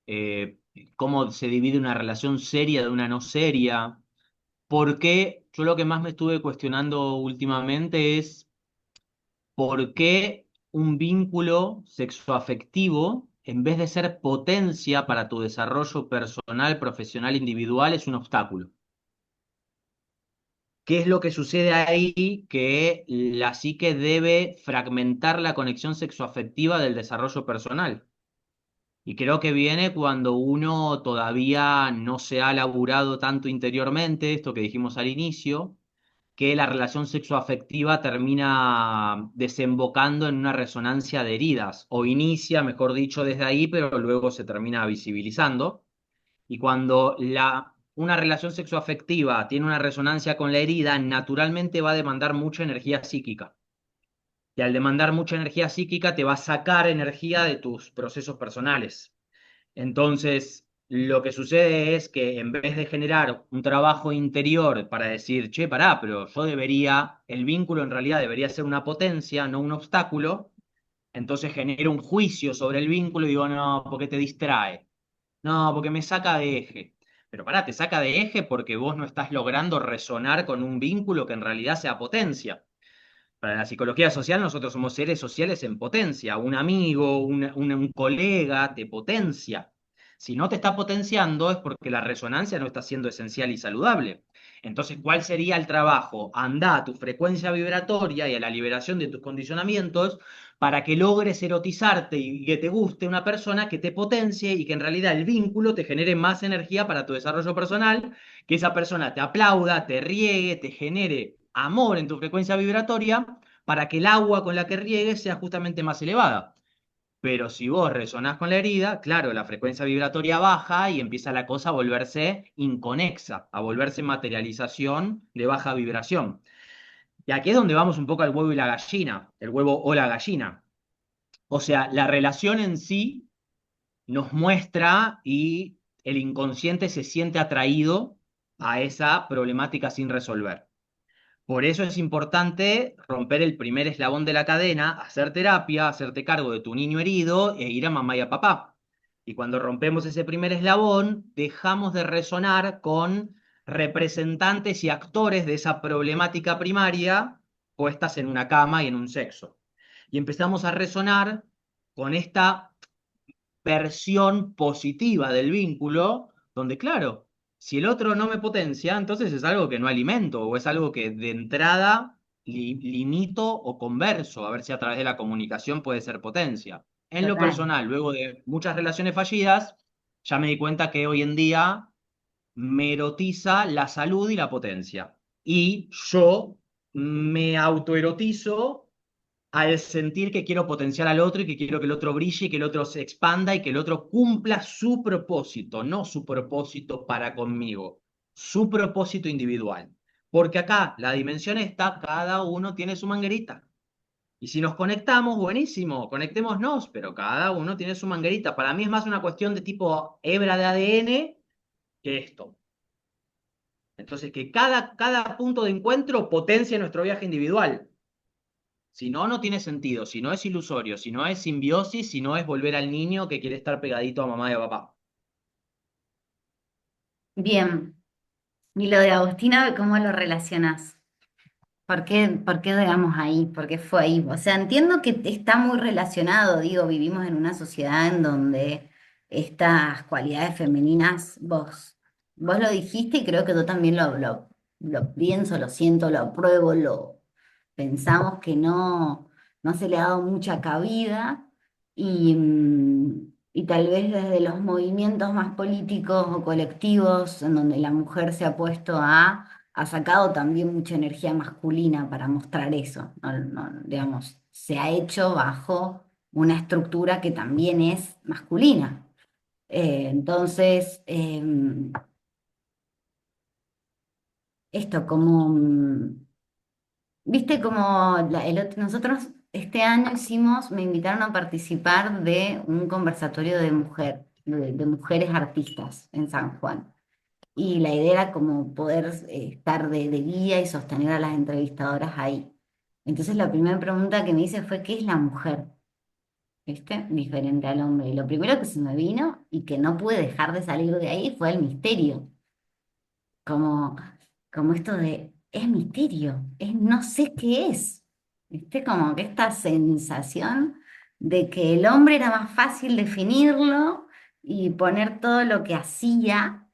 eh, cómo se divide una relación seria de una no seria. Porque yo lo que más me estuve cuestionando últimamente es por qué un vínculo sexoafectivo, en vez de ser potencia para tu desarrollo personal, profesional, individual, es un obstáculo. ¿Qué es lo que sucede ahí? Que la psique debe fragmentar la conexión sexoafectiva del desarrollo personal. Y creo que viene cuando uno todavía no se ha laburado tanto interiormente, esto que dijimos al inicio, que la relación sexoafectiva termina desembocando en una resonancia de heridas, o inicia, mejor dicho, desde ahí, pero luego se termina visibilizando. Y cuando una relación sexoafectiva tiene una resonancia con la herida, naturalmente va a demandar mucha energía psíquica. Y al demandar mucha energía psíquica, te va a sacar energía de tus procesos personales. Entonces, lo que sucede es que en vez de generar un trabajo interior para decir, che, pará, pero yo debería, el vínculo en realidad debería ser una potencia, no un obstáculo, entonces genero un juicio sobre el vínculo y digo, no, porque te distrae, no, porque me saca de eje. Pero pará, te saca de eje porque vos no estás logrando resonar con un vínculo que en realidad sea potencia. Para la psicología social, nosotros somos seres sociales en potencia. Un amigo, un colega te potencia. Si no te está potenciando es porque la resonancia no está siendo esencial y saludable. Entonces, ¿cuál sería el trabajo? Anda a tu frecuencia vibratoria y a la liberación de tus condicionamientos para que logres erotizarte y que te guste una persona que te potencie y que en realidad el vínculo te genere más energía para tu desarrollo personal, que esa persona te aplauda, te riegue, te genere amor en tu frecuencia vibratoria para que el agua con la que riegues sea justamente más elevada. Pero si vos resonás con la herida, claro, la frecuencia vibratoria baja y empieza la cosa a volverse inconexa, a volverse materialización de baja vibración. Y aquí es donde vamos un poco al huevo y la gallina, el huevo o la gallina. O sea, la relación en sí nos muestra y el inconsciente se siente atraído a esa problemática sin resolver. Por eso es importante romper el primer eslabón de la cadena, hacer terapia, hacerte cargo de tu niño herido e ir a mamá y a papá. Y cuando rompemos ese primer eslabón, dejamos de resonar con representantes y actores de esa problemática primaria puestas en una cama y en un sexo. Y empezamos a resonar con esta versión positiva del vínculo, donde claro, si el otro no me potencia, entonces es algo que no alimento o es algo que de entrada limito o converso, a ver si a través de la comunicación puede ser potencia. En lo Total. personal, luego de muchas relaciones fallidas, ya me di cuenta que hoy en día me erotiza la salud y la potencia. Y yo me autoerotizo al sentir que quiero potenciar al otro y que quiero que el otro brille y que el otro se expanda y que el otro cumpla su propósito, no su propósito para conmigo, su propósito individual. Porque acá la dimensión está, cada uno tiene su manguerita. Y si nos conectamos, buenísimo, conectémonos, pero cada uno tiene su manguerita. Para mí es más una cuestión de tipo hebra de ADN que esto. Entonces, que cada punto de encuentro potencie nuestro viaje individual. Si no, no tiene sentido. Si no es ilusorio, si no es simbiosis, si no es volver al niño que quiere estar pegadito a mamá y a papá. Bien. ¿Y lo de Agustina, cómo lo relacionas? por qué digamos ahí? ¿Por qué fue ahí? O sea, entiendo que está muy relacionado, digo, vivimos en una sociedad en donde estas cualidades femeninas, vos lo dijiste y creo que yo también lo pienso, lo siento, lo apruebo, lo pensamos que no se le ha dado mucha cabida y tal vez desde los movimientos más políticos o colectivos en donde la mujer se ha puesto ha sacado también mucha energía masculina para mostrar eso, digamos, se ha hecho bajo una estructura que también es masculina. Entonces, esto como, viste como nosotros este año me invitaron a participar de un conversatorio de mujeres artistas en San Juan. Y la idea era como poder estar de guía y sostener a las entrevistadoras ahí. Entonces la primera pregunta que me hice fue, ¿qué es la mujer? ¿Viste? Diferente al hombre. Y lo primero que se me vino y que no pude dejar de salir de ahí fue el misterio. Como, como esto de, es misterio, es no sé qué es. ¿Viste? Como que esta sensación de que el hombre era más fácil definirlo y poner todo lo que hacía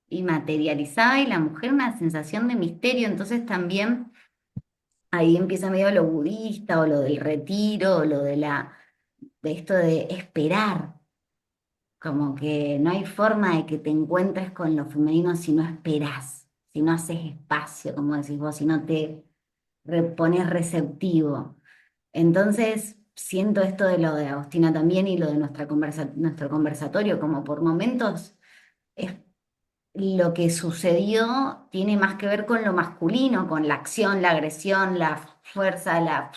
y materializada y la mujer una sensación de misterio, entonces también ahí empieza medio lo budista o lo del retiro o lo de esto de esperar, como que no hay forma de que te encuentres con lo femenino si no esperas, si no haces espacio, como decís vos, si no te pones receptivo. Entonces, siento esto de lo de Agostina también y lo de nuestro conversatorio, como por momentos es lo que sucedió tiene más que ver con lo masculino, con la acción, la agresión, la fuerza,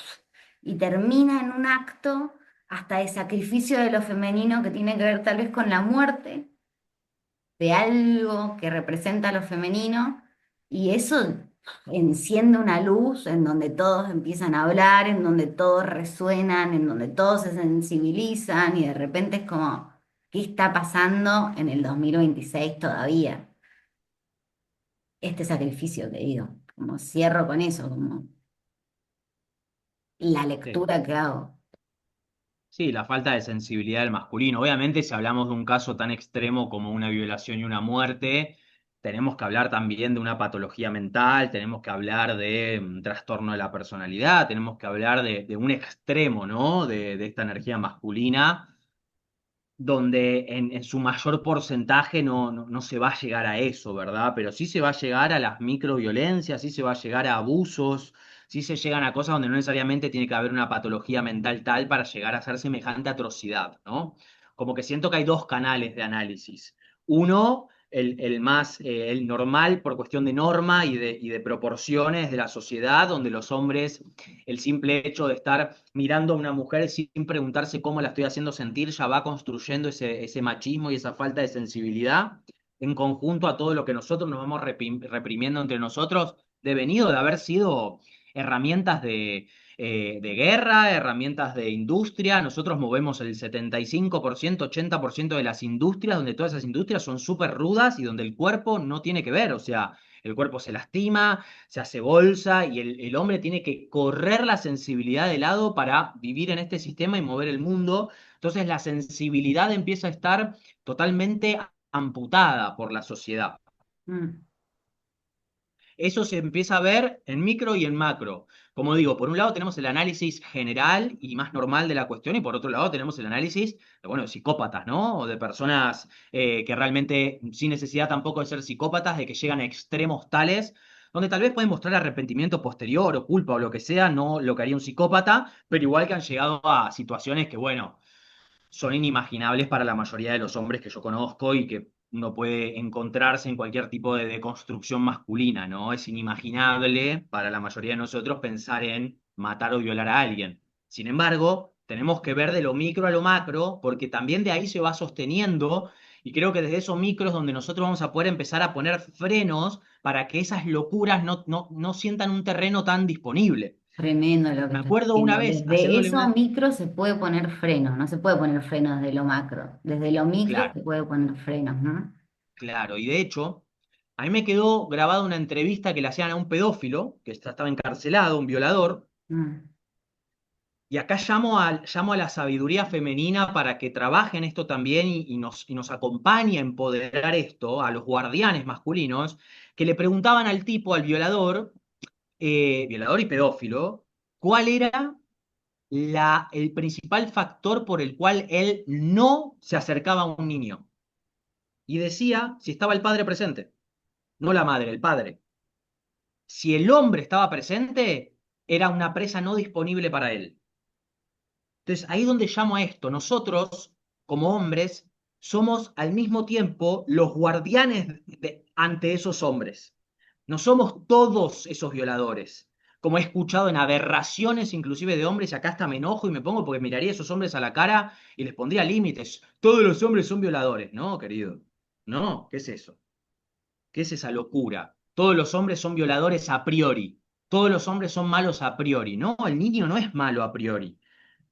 y termina en un acto hasta de sacrificio de lo femenino que tiene que ver tal vez con la muerte de algo que representa lo femenino, y eso enciende una luz en donde todos empiezan a hablar, en donde todos resuenan, en donde todos se sensibilizan, y de repente es como, ¿qué está pasando en el 2026 todavía? Este sacrificio, te digo, como cierro con eso, como la Sí. lectura que hago. Sí, la falta de sensibilidad del masculino. Obviamente, si hablamos de un caso tan extremo como una violación y una muerte, tenemos que hablar también de una patología mental, tenemos que hablar de un trastorno de la personalidad, tenemos que hablar de un extremo, ¿no? De esta energía masculina donde en su mayor porcentaje no se va a llegar a eso, ¿verdad? Pero sí se va a llegar a las microviolencias, sí se va a llegar a abusos, sí se llegan a cosas donde no necesariamente tiene que haber una patología mental tal para llegar a hacer semejante atrocidad, ¿no? Como que siento que hay dos canales de análisis. Uno, el más, el normal por cuestión de norma y de proporciones de la sociedad, donde los hombres el simple hecho de estar mirando a una mujer sin preguntarse cómo la estoy haciendo sentir ya va construyendo ese machismo y esa falta de sensibilidad en conjunto a todo lo que nosotros nos vamos reprimiendo entre nosotros, devenido de haber sido herramientas de guerra, herramientas de industria. Nosotros movemos el 75%, 80% de las industrias, donde todas esas industrias son súper rudas y donde el cuerpo no tiene que ver. O sea, el cuerpo se lastima, se hace bolsa y el hombre tiene que correr la sensibilidad de lado para vivir en este sistema y mover el mundo. Entonces la sensibilidad empieza a estar totalmente amputada por la sociedad. Mm, Eso se empieza a ver en micro y en macro. Como digo, por un lado tenemos el análisis general y más normal de la cuestión y por otro lado tenemos el análisis bueno, de psicópatas, ¿no? O de personas que realmente, sin necesidad tampoco de ser psicópatas, de que llegan a extremos tales donde tal vez pueden mostrar arrepentimiento posterior o culpa o lo que sea, no lo que haría un psicópata, pero igual que han llegado a situaciones que, bueno, son inimaginables para la mayoría de los hombres que yo conozco y que uno puede encontrarse en cualquier tipo de deconstrucción masculina, ¿no? Es inimaginable para la mayoría de nosotros pensar en matar o violar a alguien. Sin embargo, tenemos que ver de lo micro a lo macro, porque también de ahí se va sosteniendo, y creo que desde esos micros donde nosotros vamos a poder empezar a poner frenos para que esas locuras no sientan un terreno tan disponible. tremendo lo que Me estás acuerdo una diciendo. vez Desde haciéndole eso una... micro se puede poner frenos, no se puede poner frenos desde lo macro. Desde lo micro Claro, se puede poner frenos, ¿no? claro, y de hecho... A mí me quedó grabada una entrevista que le hacían a un pedófilo, que estaba encarcelado, un violador, Mm, y acá llamo a la sabiduría femenina para que trabaje en esto también y nos acompañe a empoderar esto, a los guardianes masculinos, que le preguntaban al tipo, al violador, violador y pedófilo, cuál era el principal factor por el cual él no se acercaba a un niño. Y decía si estaba el padre presente, no la madre, el padre. Si el hombre estaba presente, era una presa no disponible para él. Entonces, ahí es donde llamo a esto. Nosotros, como hombres, somos al mismo tiempo los guardianes ante esos hombres. No somos todos esos violadores. Como he escuchado en aberraciones inclusive de hombres, y acá hasta me enojo y me pongo porque miraría a esos hombres a la cara y les pondría límites. Todos los hombres son violadores. No, querido. No, ¿qué es eso? ¿Qué es esa locura? Todos los hombres son violadores a priori. Todos los hombres son malos a priori. No, el niño no es malo a priori.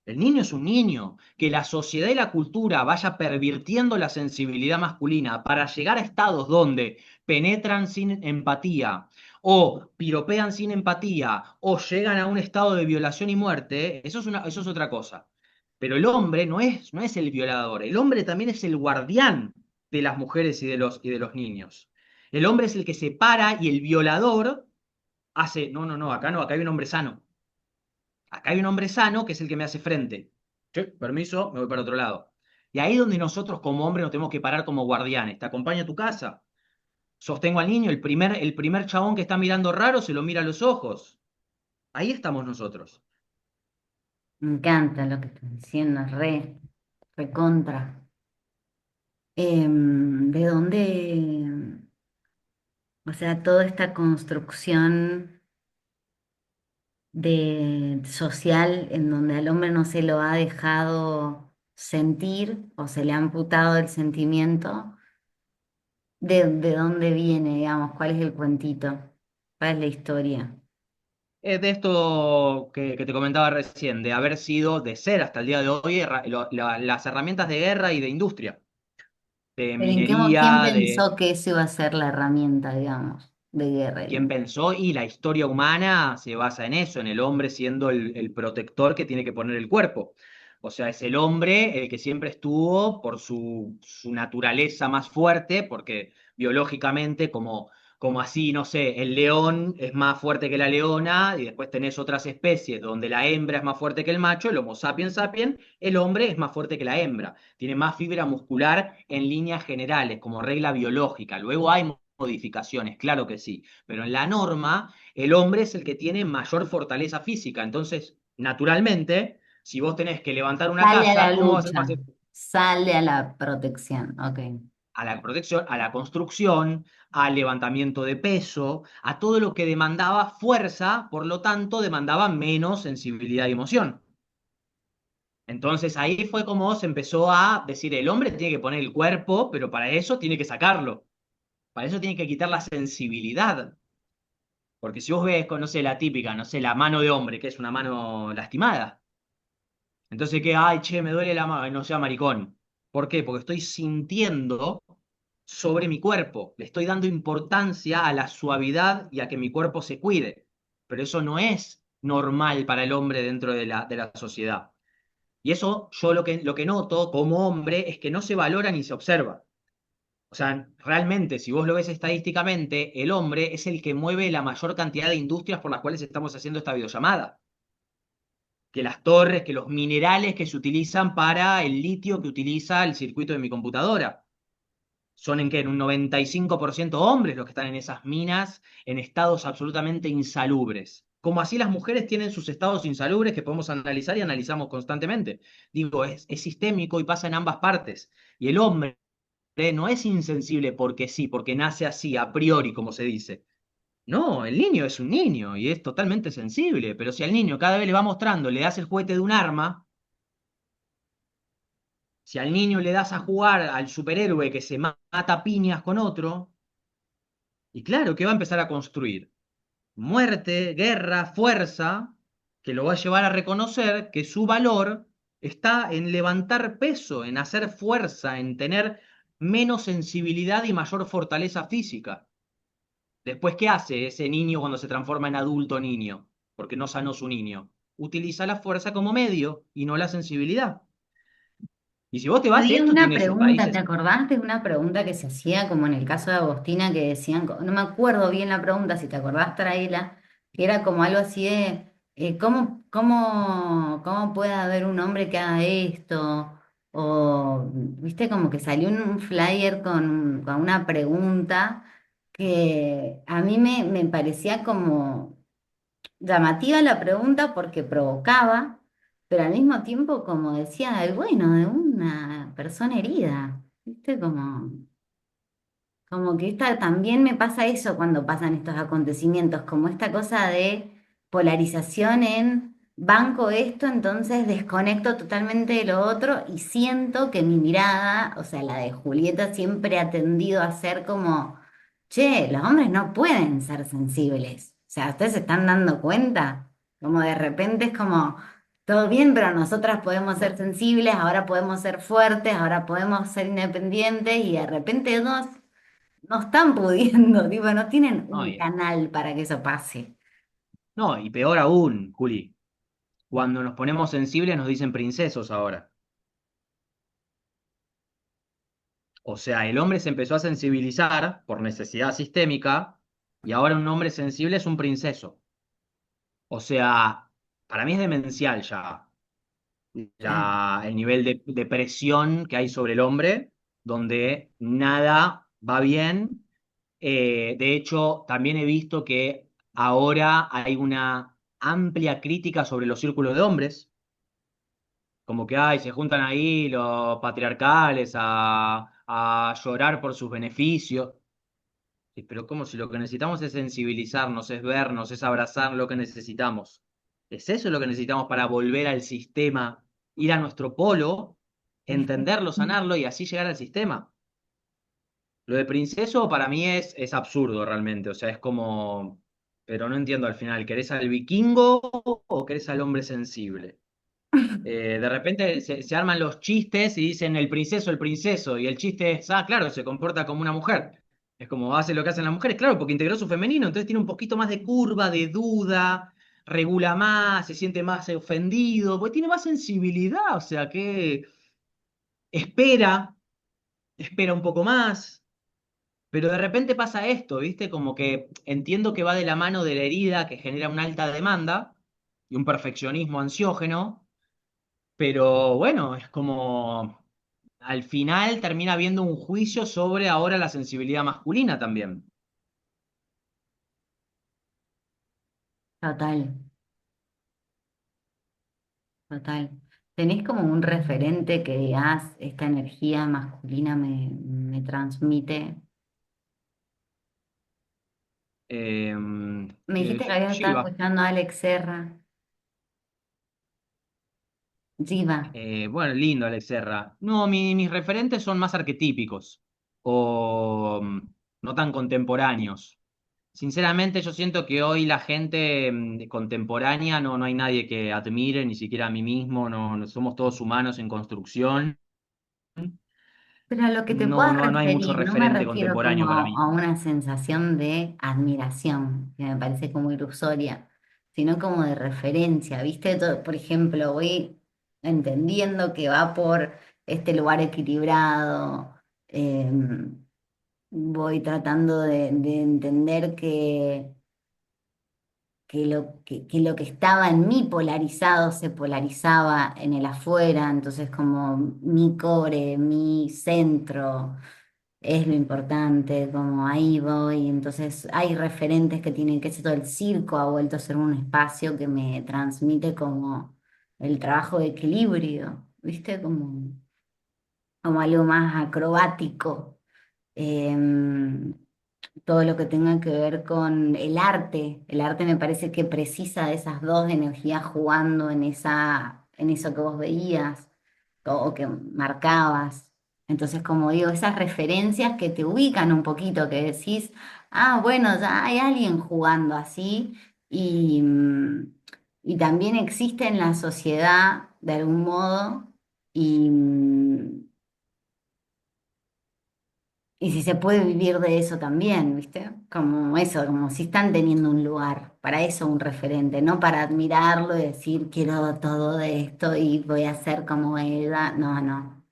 El niño es un niño. Que la sociedad y la cultura vaya pervirtiendo la sensibilidad masculina para llegar a estados donde penetran sin empatía o piropean sin empatía o llegan a un estado de violación y muerte, eso es otra cosa. Pero el hombre no es el violador. El hombre también es el guardián de las mujeres y de los niños. El hombre es el que se para y el violador hace, no, no, no, acá no, acá hay un hombre sano. Acá hay un hombre sano que es el que me hace frente. Sí, permiso, me voy para otro lado. Y ahí es donde nosotros como hombres nos tenemos que parar como guardianes. Te acompaño a tu casa. Sostengo al niño, el primer chabón que está mirando raro se lo mira a los ojos. Ahí estamos nosotros. me encanta lo que estás diciendo, re contra. ¿De dónde, o sea, toda esta construcción de social en donde al hombre no se lo ha dejado sentir o se le ha amputado el sentimiento? De dónde viene, digamos? ¿Cuál es el cuentito? ¿Cuál es la historia? De esto que te comentaba recién, de haber sido, de ser hasta el día de hoy, las herramientas de guerra y de industria, de Pero ¿quién minería, de pensó que eso iba a ser la herramienta, digamos, de guerra? quién pensó, y la historia humana se basa en eso, en el hombre siendo el protector que tiene que poner el cuerpo. O sea, es el hombre el que siempre estuvo por su naturaleza más fuerte, porque biológicamente, como así, no sé, el león es más fuerte que la leona, y después tenés otras especies donde la hembra es más fuerte que el macho, el Homo sapiens sapiens, el hombre es más fuerte que la hembra, tiene más fibra muscular en líneas generales, como regla biológica. Luego hay modificaciones, claro que sí, pero en la norma el hombre es el que tiene mayor fortaleza física. Entonces, naturalmente, si vos tenés que levantar una Sale a la casa, ¿cómo va a ser más lucha, sale a la protección, ok. a la protección, a la construcción, al levantamiento de peso, a todo lo que demandaba fuerza, por lo tanto, demandaba menos sensibilidad y emoción? Entonces ahí fue como se empezó a decir, el hombre tiene que poner el cuerpo, pero para eso tiene que sacarlo, para eso tiene que quitar la sensibilidad. Porque si vos ves, no sé, la típica, no sé, la mano de hombre, que es una mano lastimada. Entonces, que, ay, che, me duele la mano, no sea maricón. ¿Por qué? Porque estoy sintiendo sobre mi cuerpo. Le estoy dando importancia a la suavidad y a que mi cuerpo se cuide. Pero eso no es normal para el hombre dentro de la sociedad. Y eso yo lo que noto como hombre es que no se valora ni se observa. O sea, realmente, si vos lo ves estadísticamente, el hombre es el que mueve la mayor cantidad de industrias por las cuales estamos haciendo esta videollamada. Que las torres, que los minerales que se utilizan para el litio que utiliza el circuito de mi computadora. Son en que en un 95% hombres los que están en esas minas en estados absolutamente insalubres. Como así las mujeres tienen sus estados insalubres que podemos analizar y analizamos constantemente. Digo, es sistémico y pasa en ambas partes. Y el hombre no es insensible porque sí, porque nace así, a priori, como se dice. No, el niño es un niño y es totalmente sensible, pero si al niño cada vez le va mostrando, le das el juguete de un arma, si al niño le das a jugar al superhéroe que se mata a piñas con otro, y claro, ¿qué va a empezar a construir? Muerte, guerra, fuerza, que lo va a llevar a reconocer que su valor está en levantar peso, en hacer fuerza, en tener menos sensibilidad y mayor fortaleza física. Después, ¿qué hace ese niño cuando se transforma en adulto niño? Porque no sanó su niño. Utiliza la fuerza como medio y no la sensibilidad. Y si vos te vas, Había esto una tiene sus pregunta, ¿te raíces. acordás de una pregunta que se hacía como en el caso de Agostina que decían, no me acuerdo bien la pregunta, si te acordás, traíla, que era como algo así de, ¿cómo puede haber un hombre que haga esto? O, viste, como que salió un flyer con una pregunta que a mí me parecía como llamativa la pregunta porque provocaba, pero al mismo tiempo, como decía, el bueno de una persona herida, ¿viste? Como que también me pasa eso cuando pasan estos acontecimientos, como esta cosa de polarización en banco esto, entonces desconecto totalmente de lo otro y siento que mi mirada, o sea, la de Julieta siempre ha tendido a ser como, che, los hombres no pueden ser sensibles. O sea, ¿ustedes se están dando cuenta? Como de repente es como, todo bien, pero nosotras podemos ser sensibles, ahora podemos ser fuertes, ahora podemos ser independientes y de repente no están pudiendo, tipo, no tienen No, un canal para que eso pase. no, y peor aún, Juli, cuando nos ponemos sensibles nos dicen princesos ahora. O sea, el hombre se empezó a sensibilizar por necesidad sistémica y ahora un hombre sensible es un princeso. O sea, para mí es demencial ya Claro. el nivel de presión que hay sobre el hombre, donde nada va bien. De hecho, también he visto que ahora hay una amplia crítica sobre los círculos de hombres, como que ay, se juntan ahí los patriarcales a llorar por sus beneficios. Sí, pero como si lo que necesitamos es sensibilizarnos, es vernos, es abrazar lo que necesitamos. ¿Es eso lo que necesitamos para volver al sistema, ir a nuestro polo, Es que- entenderlo, sanarlo y así llegar al sistema? Lo de princeso para mí es absurdo realmente, o sea, es como, pero no entiendo al final, ¿querés al vikingo o querés al hombre sensible? De repente se arman los chistes y dicen el princeso, y el chiste es, ah, claro, se comporta como una mujer. Es como hace lo que hacen las mujeres, claro, porque integró su femenino, entonces tiene un poquito más de curva, de duda, regula más, se siente más ofendido, pues tiene más sensibilidad, o sea que espera, espera un poco más, pero de repente pasa esto, ¿viste? Como que entiendo que va de la mano de la herida que genera una alta demanda y un perfeccionismo ansiógeno. Pero bueno, es como al final termina habiendo un juicio sobre ahora la sensibilidad masculina también. Total, total. ¿Tenés como un referente que digas, esta energía masculina me transmite? Eh, Me dijiste que habías estado Shiva. escuchando a Alex Serra, Jiva. Bueno, lindo Alex Serra. No, mis referentes son más arquetípicos o no tan contemporáneos. Sinceramente, yo siento que hoy la gente contemporánea no hay nadie que admire, ni siquiera a mí mismo, no somos todos humanos en construcción. Pero a lo que te No, puedas no hay mucho referir, no me referente refiero como contemporáneo para mí. a una sensación de admiración, que me parece como ilusoria, sino como de referencia, ¿viste? Por ejemplo, voy entendiendo que va por este lugar equilibrado, voy tratando de entender que lo que estaba en mí polarizado se polarizaba en el afuera, entonces como mi core, mi centro es lo importante, como ahí voy, entonces hay referentes que tienen que ser todo el circo ha vuelto a ser un espacio que me transmite como el trabajo de equilibrio, ¿viste? Como algo más acrobático. Em, Todo lo que tenga que ver con el arte me parece que precisa de esas dos energías jugando en eso que vos veías o que marcabas. Entonces, como digo, esas referencias que te ubican un poquito, que decís, ah, bueno, ya hay alguien jugando así y también existe en la sociedad de algún modo y, Y si se puede vivir de eso también, ¿viste? Como eso, como si están teniendo un lugar, para eso un referente, no para admirarlo y decir quiero todo de esto y voy a ser como ella. No, no.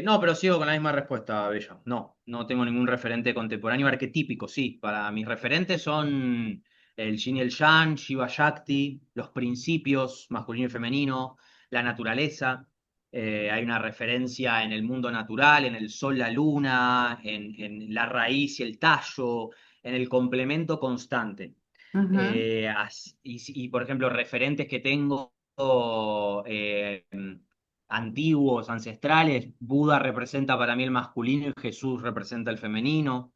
No, pero sigo con la misma respuesta, Bella. No, no tengo ningún referente contemporáneo arquetípico, sí. Para mis referentes son el yin y el yang, Shiva Shakti, los principios masculino y femenino, la naturaleza. Hay una referencia en el mundo natural, en el sol, la luna, en la raíz y el tallo, en el complemento constante. Ujú, Por ejemplo, referentes que tengo antiguos, ancestrales, Buda representa para mí el masculino y Jesús representa el femenino.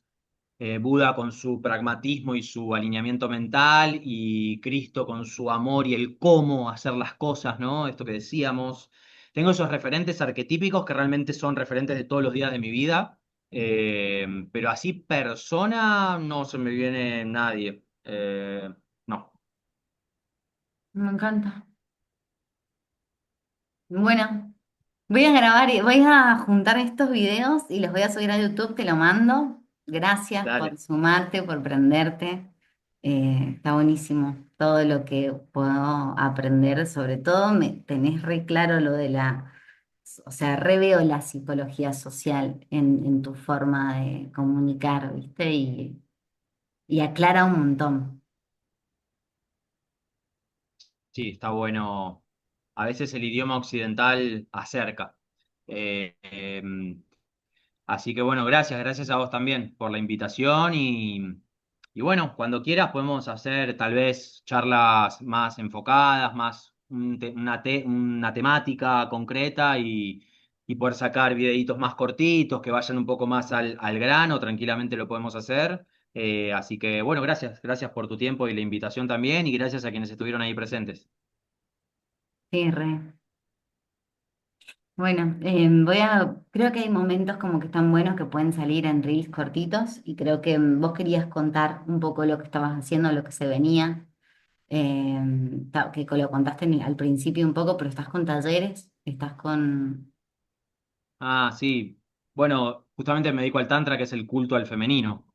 Buda con su pragmatismo y su alineamiento mental y Cristo con su amor y el cómo hacer las cosas, ¿no? Esto que decíamos. Tengo esos referentes arquetípicos que realmente son referentes de todos los días de mi vida, pero así persona no se me viene nadie. No, me encanta. Bueno, voy a grabar y voy a juntar estos videos y los voy a subir a YouTube, te lo mando. Gracias por dale. sumarte, por prenderte. Está buenísimo todo lo que puedo aprender, sobre todo me tenés re claro lo de o sea, re veo la psicología social en tu forma de comunicar, ¿viste? Y aclara un montón. Sí, está bueno. A veces el idioma occidental acerca. Eh, em, Así que bueno, gracias a vos también por la invitación y bueno, cuando quieras podemos hacer tal vez charlas más enfocadas, más una temática concreta y poder sacar videitos más cortitos que vayan un poco más al grano, tranquilamente lo podemos hacer. Así que bueno, gracias por tu tiempo y la invitación también y gracias a quienes estuvieron ahí presentes. Sí, re. Bueno, creo que hay momentos como que están buenos que pueden salir en reels cortitos y creo que vos querías contar un poco lo que estabas haciendo, lo que se venía, que lo contaste al principio un poco, pero estás con talleres, estás con... Ah, sí. Bueno, justamente me dedico al Tantra, que es el culto al femenino.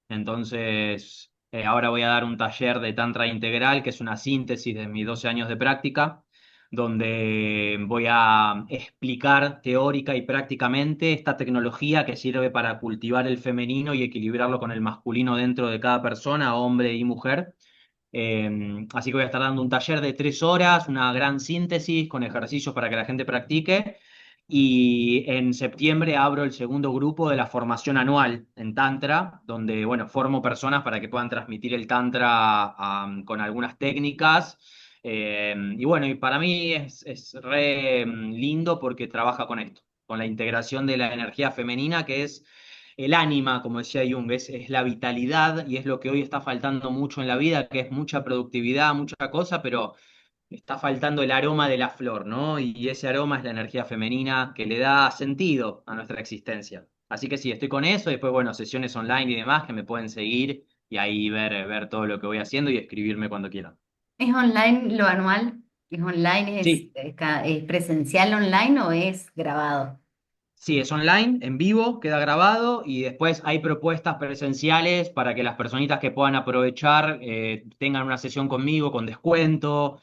Entonces, ahora voy a dar un taller de Tantra integral, que es una síntesis de mis 12 años de práctica, donde voy a explicar teórica y prácticamente esta tecnología que sirve para cultivar el femenino y equilibrarlo con el masculino dentro de cada persona, hombre y mujer. Así que voy a estar dando un taller de 3 horas, una gran síntesis con ejercicios para que la gente practique. Y en septiembre abro el segundo grupo de la formación anual en Tantra, donde, bueno, formo personas para que puedan transmitir el Tantra con algunas técnicas. Y bueno, y para mí es re lindo porque trabaja con esto, con la integración de la energía femenina, que es el ánima, como decía Jung, es la vitalidad y es lo que hoy está faltando mucho en la vida, que es mucha productividad, mucha cosa, pero está faltando el aroma de la flor, ¿no? Y ese aroma es la energía femenina que le da sentido a nuestra existencia. Así que sí, estoy con eso, y después, bueno, sesiones online y demás que me pueden seguir y ahí ver todo lo que voy haciendo y escribirme cuando quieran. ¿Es online lo anual? ¿Es online, Sí, es presencial online o es grabado? sí, es online, en vivo, queda grabado y después hay propuestas presenciales para que las personitas que puedan aprovechar tengan una sesión conmigo con descuento,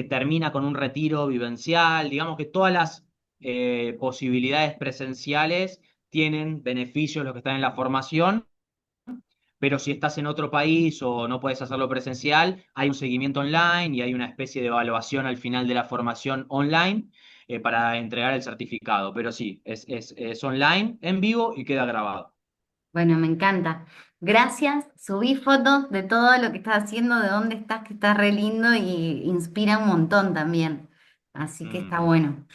termina con un retiro vivencial, digamos que todas las posibilidades presenciales tienen beneficios los que están en la formación, pero si estás en otro país o no puedes hacerlo presencial, hay un seguimiento online y hay una especie de evaluación al final de la formación online para entregar el certificado. Pero sí, es online, en vivo y queda grabado. Bueno, me encanta. Gracias. Subí fotos de todo lo que estás haciendo, de dónde estás, que está re lindo y inspira un montón también. Así que está Mm, bueno.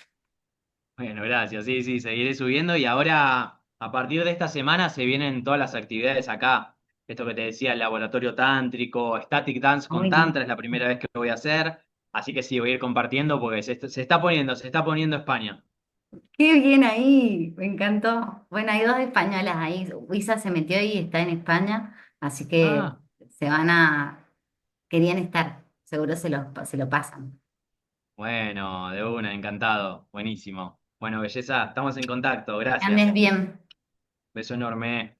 bueno, gracias. Sí, sí, seguiré subiendo y ahora, a partir de esta semana, se vienen todas las actividades acá. Esto que te decía, el laboratorio tántrico, Static Dance con Uy, me Tantra, es la primera vez que lo voy a hacer. Así que sí, voy a ir compartiendo porque se está poniendo España. qué bien ahí, me encantó. Bueno, hay dos españolas ahí. Luisa se metió y está en España, así que Ah. se querían estar, seguro se lo pasan. Bueno, de una, encantado, buenísimo. Bueno, belleza, estamos en contacto. Que andes Gracias. bien. Beso enorme.